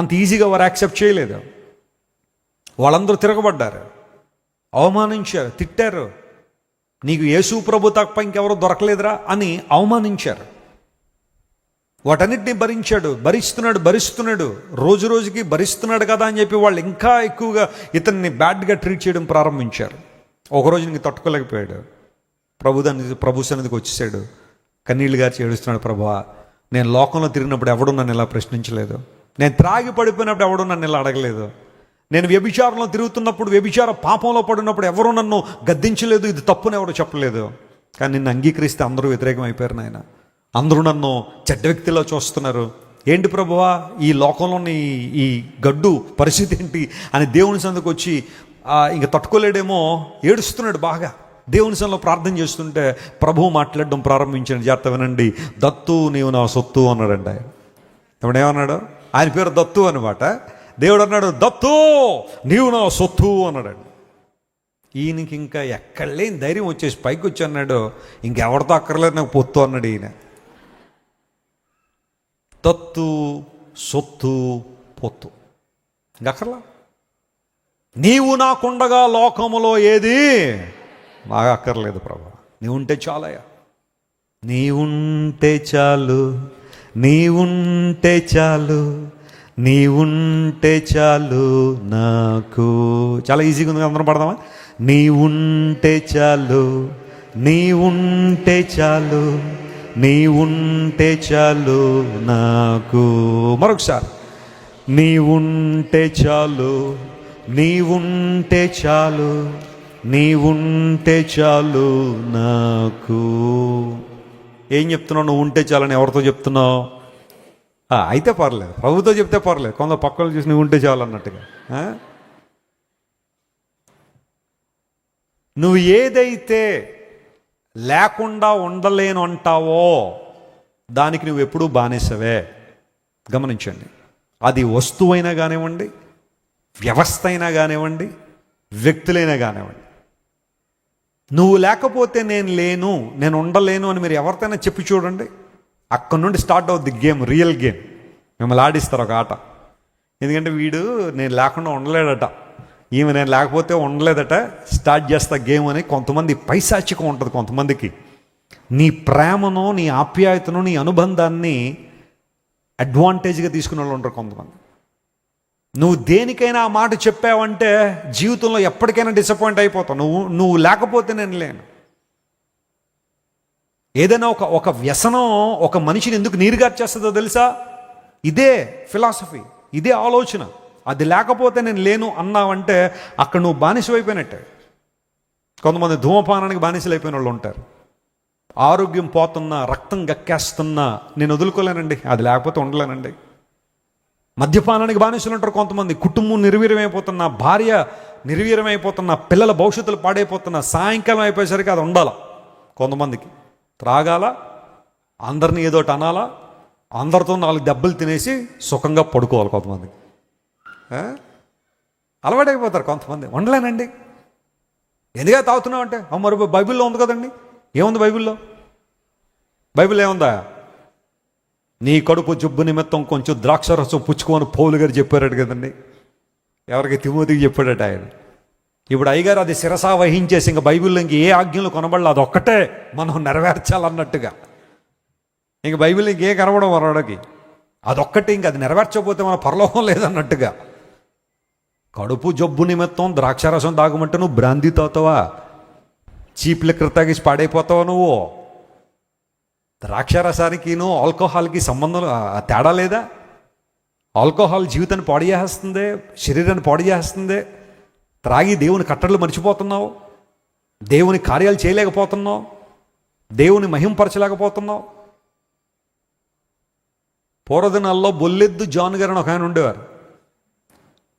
అంత ఈజీగా వారు యాక్సెప్ట్ చేయలేదు. వాళ్ళందరూ తిరగబడ్డారు, అవమానించారు, తిట్టారు. నీకు యేసు ప్రభు తప్ప ఇంకెవరో దొరకలేదురా అని అవమానించారు. వాటన్నిటిని భరిస్తున్నాడు. రోజు రోజుకి భరిస్తున్నాడు కదా అని చెప్పి వాళ్ళు ఇంకా ఎక్కువగా ఇతన్ని బ్యాడ్గా ట్రీట్ చేయడం ప్రారంభించారు. ఒకరోజు ఇంక తట్టుకోలేకపోయాడు. ప్రభు సన్నిధికి వచ్చేసాడు. కన్నీళ్ళు గార్చి ఏడుస్తున్నాడు. ప్రభువా, నేను లోకంలో తిరిగినప్పుడు ఎవడు నన్ను ఇలా ప్రశ్నించలేదు. నేను త్రాగి పడిపోయినప్పుడు ఎవడు నన్ను ఇలా అడగలేదు. నేను వ్యభిచారంలో తిరుగుతున్నప్పుడు, వ్యభిచార పాపంలో పడినప్పుడు ఎవరు నన్ను గద్దించలేదు. ఇది తప్పుని ఎవరు చెప్పలేదు. కానీ నిన్ను అంగీకరిస్తే అందరూ వ్యతిరేకం అయిపోయారు నాయన. అందరూ నన్ను చెడ్డ వ్యక్తిలో చూస్తున్నారు. ఏంటి ప్రభువా ఈ లోకంలో ఈ గడ్డు పరిస్థితి ఏంటి అని దేవుని సందుకు వచ్చి ఇంక తట్టుకోలేడేమో ఏడుస్తున్నాడు బాగా. దేవుని సన్నిధిలో ప్రార్థన చేస్తుంటే ప్రభువు మాట్లాడడం ప్రారంభించాడు. జాగ్రత్త వినండి. దత్తు నీవు నా సొత్తు అన్నాడండి ఆయన. ఇప్పుడు ఏమన్నాడు? ఆయన పేరు దత్తు అనమాట. దేవుడు అన్నాడు, దత్తు నీవు నా సొత్తు అన్నాడండి. ఈయనకి ఇంకా ఎక్కడ లేని ధైర్యం వచ్చేసి పైకి వచ్చి అన్నాడు, ఇంకెవరితో అక్కర్లేదు నాకు పొత్తు అన్నాడు ఈయన. దత్తు, సొత్తు, పొత్తు ఇంకక్కర్లా. నీవు నాకుండగా లోకములో ఏది నాకు అక్కర్లేదు ప్రభా, నీవుంటే చాలయ్యా. నీవుంటే చాలు, నీవుంటే చాలు, నీవుంటే చాలు నాకు. చాలా ఈజీగా ఉంది, అందరం పడదామా? నీవుంటే చాలు, నీవుంటే చాలు, నీవుంటే చాలు నాకు. మరొకసారి, నీవుంటే చాలు, నీవుంటే చాలు, నీవుంటే చాలు నాకు. ఏం చెప్తున్నావు? నువ్వు ఉంటే చాలని ఎవరితో చెప్తున్నావు? అయితే పర్లేదు, ప్రభుతో చెప్తే పర్లేదు. కొంత పక్కలు చూసి నువ్వు ఉంటే చాలు అన్నట్టుగా. నువ్వు ఏదైతే లేకుండా ఉండలేను అంటావో దానికి నువ్వు ఎప్పుడూ బానిసవే. గమనించండి. అది వస్తువైనా కానివ్వండి, వ్యవస్థ అయినా కానివ్వండి, వ్యక్తులైనా కానివ్వండి. నువ్వు లేకపోతే నేను లేను, నేను ఉండలేను అని మీరు ఎవరితోనైనా చెప్పి చూడండి. అక్కడ నుండి స్టార్ట్ అవుద్ది గేమ్, రియల్ గేమ్. మిమ్మల్ని ఆడిస్తారు ఒక ఆట. ఎందుకంటే వీడు నేను లేకుండా ఉండలేడట, ఈమె నేను లేకపోతే ఉండలేదట, స్టార్ట్ చేస్తా గేమ్ అని. కొంతమంది పైశాచికం ఉంటుంది కొంతమందికి. నీ ప్రేమను, నీ ఆప్యాయతను, నీ అనుబంధాన్ని అడ్వాంటేజ్గా తీసుకునే వాళ్ళు ఉంటారు కొంతమంది. నువ్వు దేనికైనా ఆ మాట చెప్పావంటే జీవితంలో ఎప్పటికైనా డిసప్పాయింట్ అయిపోతావు. నువ్వు లేకపోతే నేను లేను. ఏదైనా ఒక వ్యసనం ఒక మనిషిని ఎందుకు నీరుగార్చేస్తుందో తెలుసా? ఇదే ఫిలాసఫీ, ఇదే ఆలోచన. అది లేకపోతే నేను లేను అన్నావంటే అక్కడ నువ్వు బానిసైపోయినట్టే. కొంతమంది ధూమపానానికి బానిసలు అయిపోయిన వాళ్ళు ఉంటారు. ఆరోగ్యం పోతున్నా, రక్తం గక్కేస్తున్నా నేను వదులుకోలేనండి, అది లేకపోతే ఉండలేనండి. మద్యపానానికి బానిసలు ఉంటారు కొంతమంది. కుటుంబం నిర్వీర్యమైపోతున్న, భార్య నిర్వీర్యమైపోతున్న, పిల్లల భవిష్యత్తులు పాడైపోతున్న, సాయంకాలం అయిపోయేసరికి అది ఉండాల. కొంతమందికి త్రాగాల, అందరినీ ఏదోటి అనాలా, అందరితో 4 దెబ్బలు తినేసి సుఖంగా పడుకోవాలి. కొంతమందికి అలవాటైపోతారు. కొంతమంది ఉండలేనండి, ఎందుగా తాగుతున్నావు అంటే మరి బైబిల్లో ఉంది కదండి. ఏముంది బైబిల్లో? బైబిల్ ఏముందా? నీ కడుపు జబ్బు నిమిత్తం కొంచెం ద్రాక్షరసం పుచ్చుకోమని పౌలు గారు చెప్పారట కదండి. ఎవరికి? తిమోతికి చెప్పాడట ఆయన. ఇప్పుడు అయ్యగారు అది శిరసా వహించేసి ఇంకా బైబిల్లో ఇంక ఏ ఆజ్ఞలు కొనబడలేదు, అది ఒక్కటే మనం నెరవేర్చాలన్నట్టుగా. ఇంక బైబిల్ ఇంకే కనబడం వరవాడికి అదొక్కటి, ఇంక అది నెరవేర్చకపోతే మన పరలోకం లేదన్నట్టుగా. కడుపు జబ్బు నిమిత్తం ద్రాక్షరసం తాగమంటే నువ్వు బ్రాందీ తాగుతావా? చీప్ లిక్కర్ తాగేసి పాడైపోతావా నువ్వు? ద్రాక్షరసానికిను ఆల్కహాల్కి సంబంధం తేడా లేదా? ఆల్కహాల్ జీవితాన్ని పాడు చేస్తుంది, శరీరాన్ని పాడు చేస్తుంది. త్రాగి దేవుని కట్టడలు మర్చిపోతున్నావు, దేవుని కార్యాలు చేయలేకపోతున్నావు, దేవుని మహింపరచలేకపోతున్నావు. పూర్వదినాల్లో బొల్లెద్దు జాన్ గారు అని ఒక ఆయన ఉండేవారు.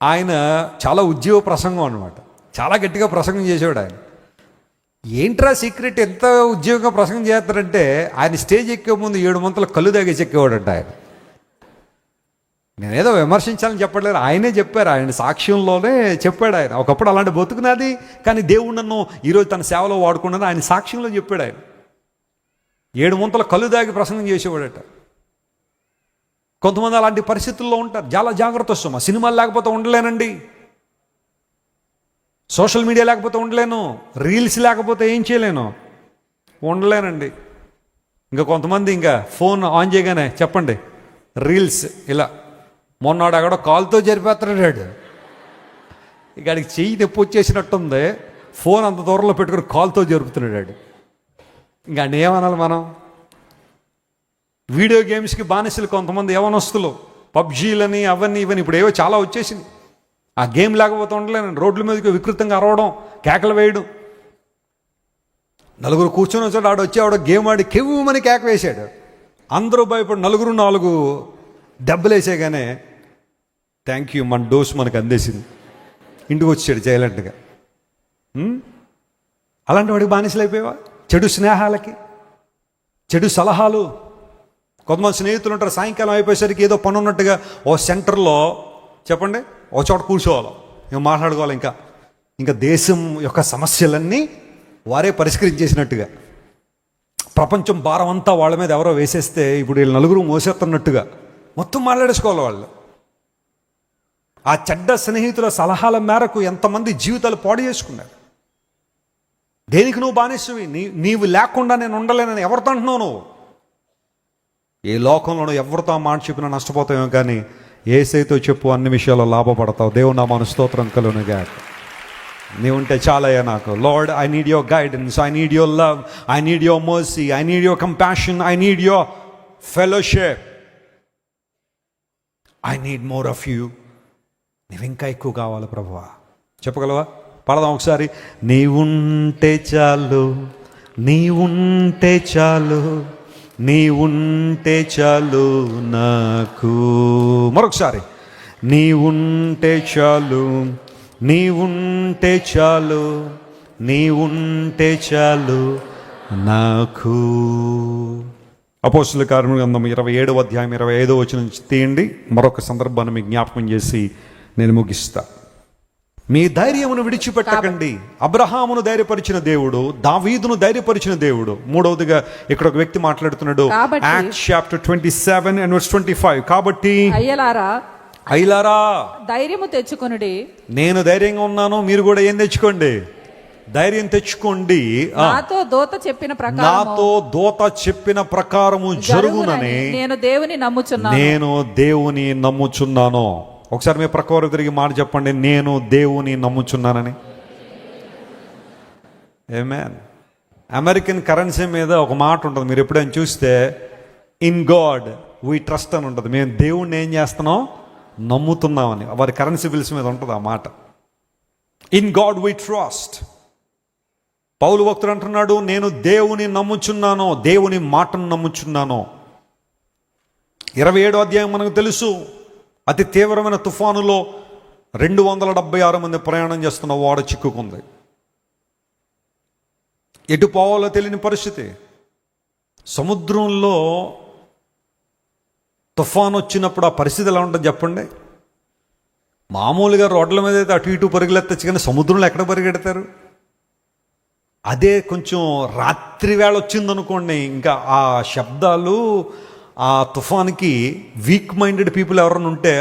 ఆయన చాలా ఉద్యోగ ప్రసంగం అనమాట, చాలా గట్టిగా ప్రసంగం చేసేవాడు ఆయన. ఏంట్రా సీక్రెట్ ఎంత ఉద్యోగంగా ప్రసంగం చేస్తారంటే, ఆయన స్టేజ్ ఎక్కే ముందు 7 మంతలు కళ్ళు తాగేసి ఎక్కేవాడంట ఆయన. నేనేదో విమర్శించాలని చెప్పట్లేదు, ఆయనే చెప్పారు, ఆయన సాక్ష్యంలోనే చెప్పాడు ఆయన. ఒకప్పుడు అలాంటి బతుకున్నది, కానీ దేవుడు నన్ను ఈరోజు తన సేవలో వాడుకున్నది ఆయన సాక్ష్యంలో చెప్పాడు ఆయన. 7 మంతల కళ్ళు తాగి ప్రసంగం చేసేవాడట. కొంతమంది అలాంటి పరిస్థితుల్లో ఉంటారు. చాలా జాగ్రత్త వస్తాం. సినిమాలు లేకపోతే ఉండలేనండి, సోషల్ మీడియా లేకపోతే ఉండలేను, రీల్స్ లేకపోతే ఏం చేయలేను, ఉండలేనండి. ఇంకా కొంతమంది ఇంకా ఫోన్ ఆన్ చేయగానే చెప్పండి రీల్స్ ఇలా. మొన్నాడు అక్కడ కాల్తో జరిపేస్తున్నాడు, ఇక్కడికి చెయ్యి తెప్పి వచ్చేసినట్టుంది, ఫోన్ అంత దూరంలో పెట్టుకుని కాల్తో జరుపుతున్నాడు. ఇంకా అన్నీ ఏమనాలి మనం? వీడియో గేమ్స్కి బానిసలు కొంతమంది యవనస్తులు, పబ్జీలని అవన్నీ ఇవన్నీ ఇప్పుడు ఏవో చాలా వచ్చేసింది. ఆ గేమ్ లేకపోతే ఉండలేనండి. రోడ్ల మీదకి వికృతంగా అరవడం, కేకలు వేయడం. నలుగురు కూర్చొని వచ్చాడు, ఆడ గేమ్ ఆడి కెవ్వుమని కేక వేశాడు. అందరూ భయపడి 4 దెబ్బలు వేసేగానే థ్యాంక్ యూ మన డోస్ మనకు అందేసింది, ఇంటికి వచ్చాడు సైలెంట్గా. అలాంటి వాడికి బానిసలు అయిపోయావా? చెడు స్నేహాలకి, చెడు సలహాలు. కొంతమంది స్నేహితులు ఉంటారు, సాయంకాలం అయిపోయేసరికి ఏదో పని ఉన్నట్టుగా ఓ సెంటర్లో చెప్పండి ఓ చోట కూర్చోవాలి, మేము మాట్లాడుకోవాలి. ఇంకా దేశం యొక్క సమస్యలన్నీ వారే పరిష్కరించేసినట్టుగా, ప్రపంచం భారం అంతా వాళ్ళ మీద ఎవరో వేసేస్తే ఇప్పుడు వీళ్ళు 4 మోసేస్తున్నట్టుగా మొత్తం మాట్లాడేసుకోవాలి వాళ్ళు. ఆ చెడ్డ స్నేహితుల సలహాల మేరకు ఎంతమంది జీవితాలు పాడు చేసుకున్నారు. దేనికి నువ్వు బానిసవి? నీవు లేకుండా నేను ఉండలేనని ఎవరితో అంటున్నావు నువ్వు? ఏ లోకంలో ఎవరితో ఆ మాట చెప్పినా నష్టపోతావేమో, కానీ యేసయ్యతో చెప్పు, అన్ని విషయాల్లో లాభపడతావు. దేవుని నామమున స్తోత్రం కలుగునుగాక. నీవు ఉంటే చాలయ్యా నాకు. Lord, I need your guidance, I need your love, I need your mercy, I need your compassion, I need your fellowship, I need more of you. నీవు ఇంకా ఎక్కువ కావాలి ప్రభువా. చెప్పగలవా? పడదాం ఒకసారి. నీవుంటే చాలు, నీవుంటే చాలు, నీవుంటే చాలు నాకు. మరొకసారి. నీవుంటే చాలు, నీవుంటే చాలు, నీవుంటే చాలు నాకు. అపోస్తుల కార్యముల గ్రంథం 27వ అధ్యాయం 25వ వచనం నుంచి తీయండి. మరొక సందర్భాన్ని మీకు జ్ఞాపకం చేసి నేను ముగిస్తా. మీ ధైర్యమును విడిచిపెట్టకండి. అబ్రహామును ధైర్యపరిచిన దేవుడు, దావీదును ధైర్యపరిచిన దేవుడు. మూడవదిగా ఇక్కడ ఒక వ్యక్తి మాట్లాడుతున్నాడు. Acts chapter 27 and verse 25. కాబట్టి అయ్యలారా ధైర్యము తెచ్చుకొనుడి. నేను ధైర్యంగా ఉన్నాను, మీరు కూడా ఏం తెచ్చుకోండి? ధైర్యం తెచ్చుకోండి. నాతో దూత చెప్పిన ప్రకారము జరుగునని నేను దేవుని నమ్ముచున్నాను. ఒకసారి మీ ప్రకారం తిరిగి మాట చెప్పండి, నేను దేవుని నమ్ముచున్నానని. ఆమేన్. అమెరికన్ కరెన్సీ మీద ఒక మాట ఉంటుంది, మీరు ఎప్పుడైనా చూస్తే, ఇన్ గాడ్ వీ ట్రస్ట్ అని ఉంటుంది. మేము దేవుణ్ణి ఏం చేస్తున్నాం? నమ్ముతున్నామని. వారి కరెన్సీ బిల్స్ మీద ఉంటుంది ఆ మాట, ఇన్ గాడ్ వీ ట్రస్ట్. పౌలు భక్తుడు అంటున్నాడు, నేను దేవుని నమ్ముచున్నాను, దేవుని మాటను నమ్ముచున్నాను. 27వ అధ్యాయం మనకు తెలుసు. అతి తీవ్రమైన తుఫానులో 276 మంది ప్రయాణం చేస్తున్న ఓడ చిక్కుకుంది. ఎటు పోవాలో తెలియని పరిస్థితి. సముద్రంలో తుఫాను వచ్చినప్పుడు ఆ పరిస్థితి ఎలా ఉంటుంది చెప్పండి. మామూలుగా రోడ్ల మీద అయితే అటు ఇటు పరుగులెత్తచ్చు, కానీ సముద్రంలో ఎక్కడ పరిగెడతారు? అదే కొంచెం రాత్రి వేళ వచ్చిందనుకోండి, ఇంకా ఆ శబ్దాలు, ఆ తుఫాన్కి వీక్ మైండెడ్ పీపుల్ ఎవరైనా ఉంటే,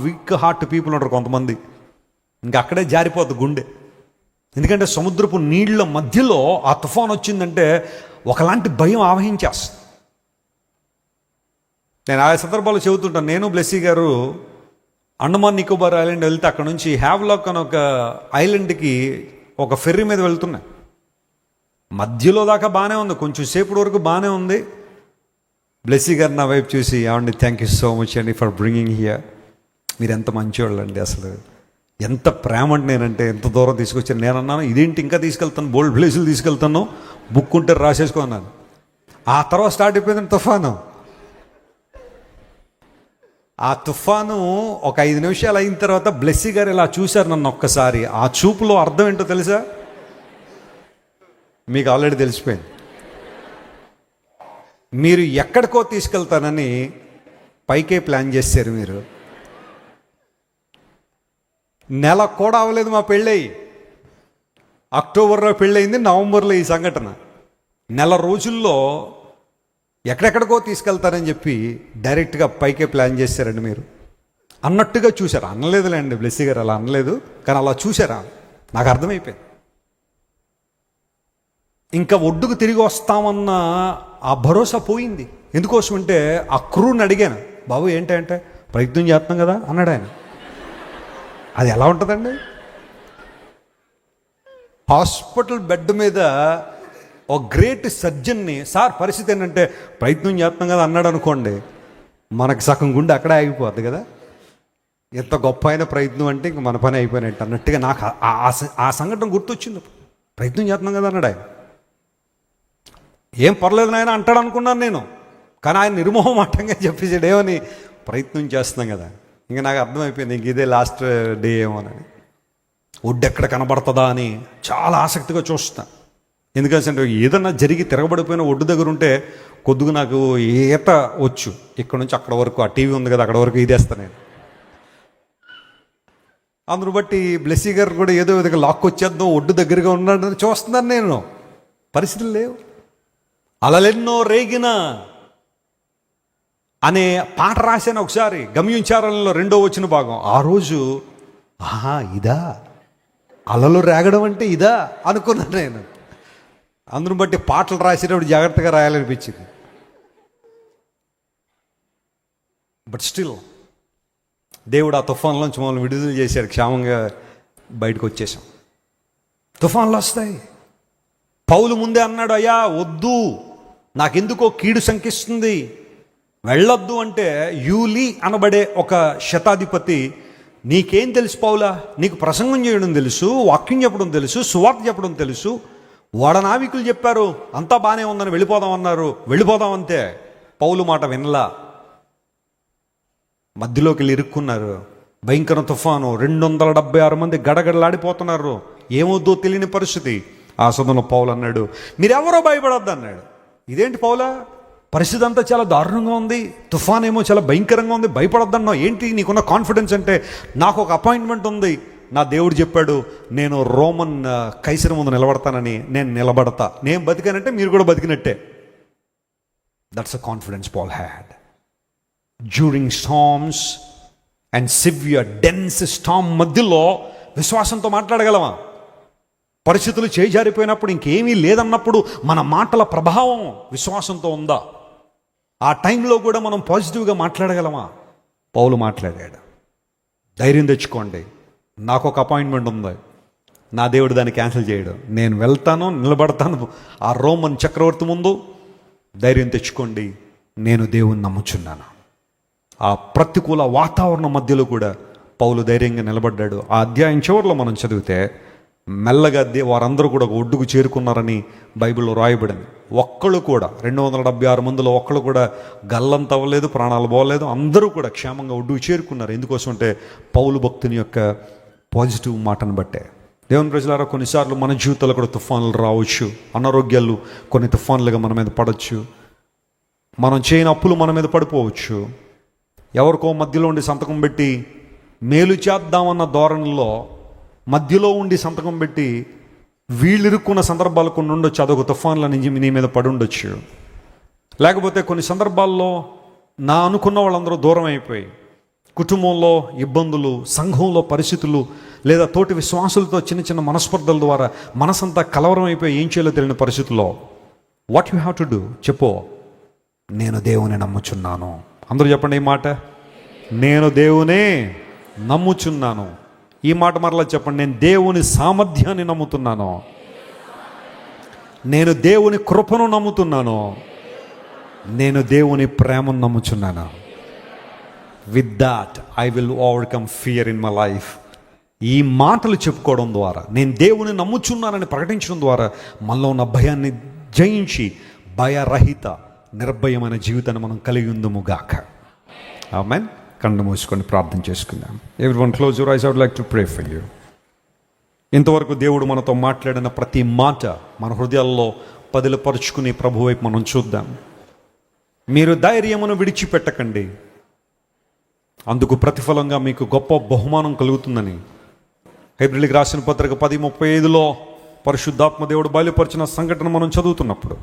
వీక్ హార్ట్ పీపుల్ ఉంటారు కొంతమంది, ఇంకా అక్కడే జారిపోద్ది గుండె. ఎందుకంటే సముద్రపు నీళ్ల మధ్యలో ఆ తుఫాన్ వచ్చిందంటే ఒకలాంటి భయం ఆవహించేస్తుంది. నేను ఆ సందర్భాలు చెబుతుంటాను. నేను బ్లెస్సీ గారు అండమాన్ నికోబార్ ఐలాండ్ వెళ్తే అక్కడ నుంచి హ్యావ్లాక్ అని ఒక ఐలాండ్కి ఒక ఫెర్రీ మీద వెళ్తున్నాయి. మధ్యలో దాకా బాగానే ఉంది, కొంచెం సేపటి వరకు బాగానే ఉంది. బ్లెస్సీ గారు నా వైపు చూసి, ఏమండి థ్యాంక్ యూ సో మచ్ అండి ఫర్ బ్రింగింగ్ హియర్, మీరు ఎంత మంచివాళ్ళు అండి, అసలు ఎంత ప్రేమ అంటే నేనంటే ఎంత దూరం తీసుకొచ్చాను. నేను అన్నాను, ఇదేంటి ఇంకా తీసుకెళ్తాను, బోల్డ్ ప్లేసులు తీసుకెళ్తాను, బుక్ ఉంటే రాసేసుకున్నాను. ఆ తర్వాత స్టార్ట్ అయిపోయింది తుఫాను. ఆ తుఫాను ఒక 5 నిమిషాలు అయిన తర్వాత బ్లెస్సీ గారు ఇలా చూశారు నన్ను ఒక్కసారి. ఆ చూపులో అర్థం ఏంటో తెలుసా? మీకు ఆల్రెడీ తెలిసిపోయింది. మీరు ఎక్కడికో తీసుకెళ్తానని పైకే ప్లాన్ చేశారు మీరు. నెల కూడా అవ్వలేదు మా పెళ్ళయి. అక్టోబర్లో పెళ్ళయింది, నవంబర్లో ఈ సంఘటన. నెల రోజుల్లో ఎక్కడెక్కడికో తీసుకెళ్తారని చెప్పి డైరెక్ట్గా పైకే ప్లాన్ చేశారండి మీరు. అన్నట్టుగా చూశారు, అనలేదులేండి బ్లెస్సీ గారు, అలా అనలేదు, కానీ అలా చూసారా నాకు అర్థమైపోయింది. ఇంకా ఒడ్డుకు తిరిగి వస్తామన్న ఆ భరోసా పోయింది. ఎందుకోసం అంటే ఆ క్రూని అడిగాను, బాబు ఏంటంటే ప్రయత్నం చేస్తున్నాం కదా అన్నాడు ఆయన. అది ఎలా ఉంటుందండి? హాస్పిటల్ బెడ్ మీద ఒక గ్రేట్ సర్జన్ని, సార్ పరిస్థితి ఏంటంటే ప్రయత్నం చేస్తున్నాం కదా అన్నాడు అనుకోండి, మనకు సగం గుండె అక్కడే ఆగిపోద్ది కదా. ఎంత గొప్ప అయిన ప్రయత్నం అంటే ఇంక మన పని అయిపోయినట్టు అన్నట్టుగా నాకు ఆ సంఘటన గుర్తొచ్చింది. ప్రయత్నం చేస్తున్నాం కదా అన్నాడు ఆయన. ఏం పర్లేదు నాయన అంటాడు అనుకున్నాను నేను, కానీ ఆయన నిర్మోహమాటంగా చెప్పేసాడు, ఏమని ప్రయత్నం చేస్తున్నాం కదా. ఇంకా నాకు అర్థమైపోయింది ఇంక ఇదే లాస్ట్ డే ఏమోనని. ఒడ్డు ఎక్కడ కనబడుతుందా అని చాలా ఆసక్తిగా చూస్తాను. ఎందుకంటే ఏదన్నా జరిగి తిరగబడిపోయిన ఒడ్డు దగ్గర ఉంటే కొద్దిగా నాకు ఈత వచ్చు. ఇక్కడ నుంచి అక్కడ వరకు, ఆ టీవీ ఉంది కదా అక్కడ వరకు ఈదేస్తాను నేను. అందును బట్టి బ్లెస్సీ గారు కూడా ఏదో విధంగా లాక్కొచ్చేద్దాం, ఒడ్డు దగ్గరగా ఉన్నాడని చూస్తున్నాను నేను. పరిస్థితులు లేవు. అలలెన్నో రేగిన అనే పాట రాశాను ఒకసారి, గమ్యంచారంలో 2వ వచన భాగం. ఆ రోజు ఇదా అలలు రేగడం అంటే ఇదా అనుకున్నాను నేను. అందును బట్టి పాటలు రాసేటప్పుడు జాగ్రత్తగా రాయాలనిపించింది. బట్ స్టిల్ దేవుడు ఆ తుఫాన్లోంచి మమ్మల్ని విడుదల చేశాడు, క్షేమంగా బయటకు వచ్చేసాం. తుఫాన్లు వస్తాయి. పౌలు ముందే అన్నాడు, అయ్యా వద్దు, నాకెందుకో కీడు శంకిస్తుంది, వెళ్ళొద్దు అంటే. యూలీ అనబడే ఒక శతాధిపతి, నీకేం తెలుసు పౌలా, నీకు ప్రసంగం చేయడం తెలుసు, వాక్యం చెప్పడం తెలుసు, సువార్త చెప్పడం తెలుసు, వాడనావికులు చెప్పారు అంతా బాగానే ఉందని వెళ్ళిపోదామన్నారు, వెళ్ళిపోదాం అంతే. పౌలు మాట వినలా, మధ్యలోకి వెళ్ళి ఇరుక్కున్నారు. భయంకర తుఫాను, 276 మంది గడగడలాడిపోతున్నారు, ఏమవుద్దో తెలియని పరిస్థితి. ఆ సమయంలో పౌలు అన్నాడు, మీరెవరో భయపడొద్దు అన్నాడు. ఇదేంటి పౌలా, పరిస్థితి అంతా చాలా దారుణంగా ఉంది, తుఫాన్ ఏమో చాలా భయంకరంగా ఉంది, భయపడొద్దన్నావు, ఏంటి నీకున్న కాన్ఫిడెన్స్ అంటే? నాకు ఒక అపాయింట్మెంట్ ఉంది, నా దేవుడు చెప్పాడు నేను రోమన్ కైసర్ ముందు నిలబడతానని. నేను నిలబడతా, నేను బతికానంటే మీరు కూడా బతికినట్టే. That's a confidence Paul had during storms and severe dense storm మధ్యలో విశ్వాసంతో మాట్లాడగలమా? పరిస్థితులు చేజారిపోయినప్పుడు, ఇంకేమీ లేదన్నప్పుడు మన మాటల ప్రభావం విశ్వాసంతో ఉందా? ఆ టైంలో కూడా మనం పాజిటివ్గా మాట్లాడగలమా? పౌలు మాట్లాడాడు. ధైర్యం తెచ్చుకోండి, నాకు ఒక అపాయింట్మెంట్ ఉంది, నా దేవుడు దాన్ని క్యాన్సిల్ చేయడు, నేను వెళ్తాను, నిలబడతాను ఆ రోమన్ చక్రవర్తి ముందు. ధైర్యం తెచ్చుకోండి, నేను దేవుని నమ్ముచున్నాను. ఆ ప్రతికూల వాతావరణం మధ్యలో కూడా పౌలు ధైర్యంగా నిలబడ్డాడు. ఆ అధ్యాయం చివరిలో మనం చదివితే మెల్లగా వారందరూ కూడా ఒక ఒడ్డుకు చేరుకున్నారని బైబిల్లో రాయబడింది. ఒక్కళ్ళు కూడా 276 మందిలో ఒక్కళ్ళు కూడా గల్లంత అవ్వలేదు, ప్రాణాలు పోలేదు. అందరూ కూడా క్షేమంగా ఒడ్డుకు చేరుకున్నారు. ఎందుకోసం అంటే పౌలు భక్తుని యొక్క పాజిటివ్ మాటను బట్టే. దేవుని ప్రజలారా, కొన్నిసార్లు మన జీవితాల్లో కూడా తుఫానులు రావచ్చు, అనారోగ్యాలు కొన్ని తుఫానులుగా మన మీద పడవచ్చు, మనం చేయని అప్పులు మన మీద పడిపోవచ్చు. ఎవరికో మధ్యలో ఉండి సంతకం పెట్టి మేలు చేద్దామన్న ధోరణిలో మధ్యలో ఉండి సంతకం పెట్టి వీళ్ళు ఇరుక్కున్న సందర్భాలు కొన్ని ఉండొచ్చు. అదొక తుఫాన్ల నుంచి నీ మీద పడి ఉండొచ్చు. లేకపోతే కొన్ని సందర్భాల్లో నా అనుకున్న వాళ్ళందరూ దూరం అయిపోయి కుటుంబంలో ఇబ్బందులు, సంఘంలో పరిస్థితులు, లేదా తోటి విశ్వాసులతో చిన్న చిన్న మనస్పర్ధల ద్వారా మనసంతా కలవరం అయిపోయి ఏం చేయాలో తెలియని పరిస్థితుల్లో what you have to do చెప్పు, నేను దేవుని నమ్ముచున్నాను. అందరూ చెప్పండి ఈ మాట, నేను దేవునే నమ్ముచున్నాను. ఈ మాట మరలా చెప్పండి, నేను దేవుని సామర్థ్యాన్ని నమ్ముతున్నాను, నేను దేవుని కృపను నమ్ముతున్నాను, నేను దేవుని ప్రేమను నమ్ముచున్నాను. With that I will overcome fear in my life. ఈ మాటలు చెప్పుకోవడం ద్వారా, నేను దేవుని నమ్ముచున్నానని ప్రకటించడం ద్వారా మనలో ఉన్న భయాన్ని జయించి భయరహిత నిర్భయమైన జీవితాన్ని మనం కలిగి ఉందుము గాక. ఆమేన్. కళ్ళు మూసుకొని ప్రార్థన చేసుకుందాం. Everyone close your eyes. I would like to pray for you. ఇంతవరకు దేవుడు మనతో మాట్లాడిన ప్రతి మాట మన హృదయాల్లో పదిలపరుచుకుని ప్రభు వైపు మనం చూద్దాం. మీరు ధైర్యమును విడిచిపెట్టకండి, అందుకు ప్రతిఫలంగా మీకు గొప్ప బహుమానం కలుగుతుందని హెబ్రీయులకు రాసిన పత్రిక 10:35లో పరిశుద్ధాత్మ దేవుడు బయలుపరిచిన సంఘటన మనం చదువుతున్నప్పుడు,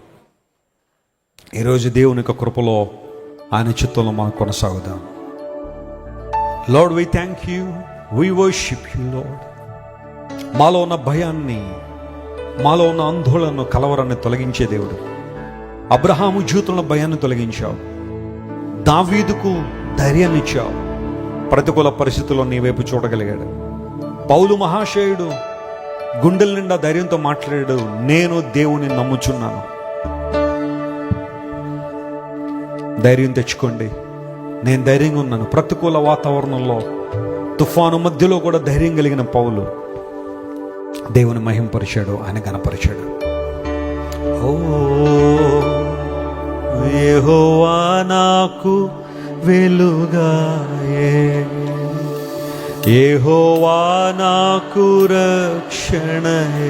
ఈరోజు దేవుని యొక్క కృపలో ఆయన చిత్తంలో మనం కొనసాగుదాం. Lord, we thank you, we worship you Lord. మాలో ఉన్న భయాన్ని, మాలో ఉన్న ఆందోళనను, కలవరాన్ని తొలగించే దేవుడు. అబ్రహాము జీవితంలో భయాన్ని తొలగించావు, దావీదుకు ధైర్యాన్ని ఇచ్చావు, ప్రతికూల పరిస్థితుల్లో నీ వైపు చూడగలిగాడు. పౌలు మహాశయుడు గుండెల నిండా ధైర్యంతో మాట్లాడాడు, నేను దేవుని నమ్ముచున్నాను. ధైర్యం తెచ్చుకోండి. నేను ధైర్యంగా ఉన్నాను. ప్రతికూల వాతావరణంలో తుఫాను మధ్యలో కూడా ధైర్యం కలిగిన పౌలు దేవుని మహింపరిచాడు, ఆయన ఘనపరిచాడు. ఓ యెహోవా నాకు వెలుగాయే, యెహోవా నాకు రక్షణయే.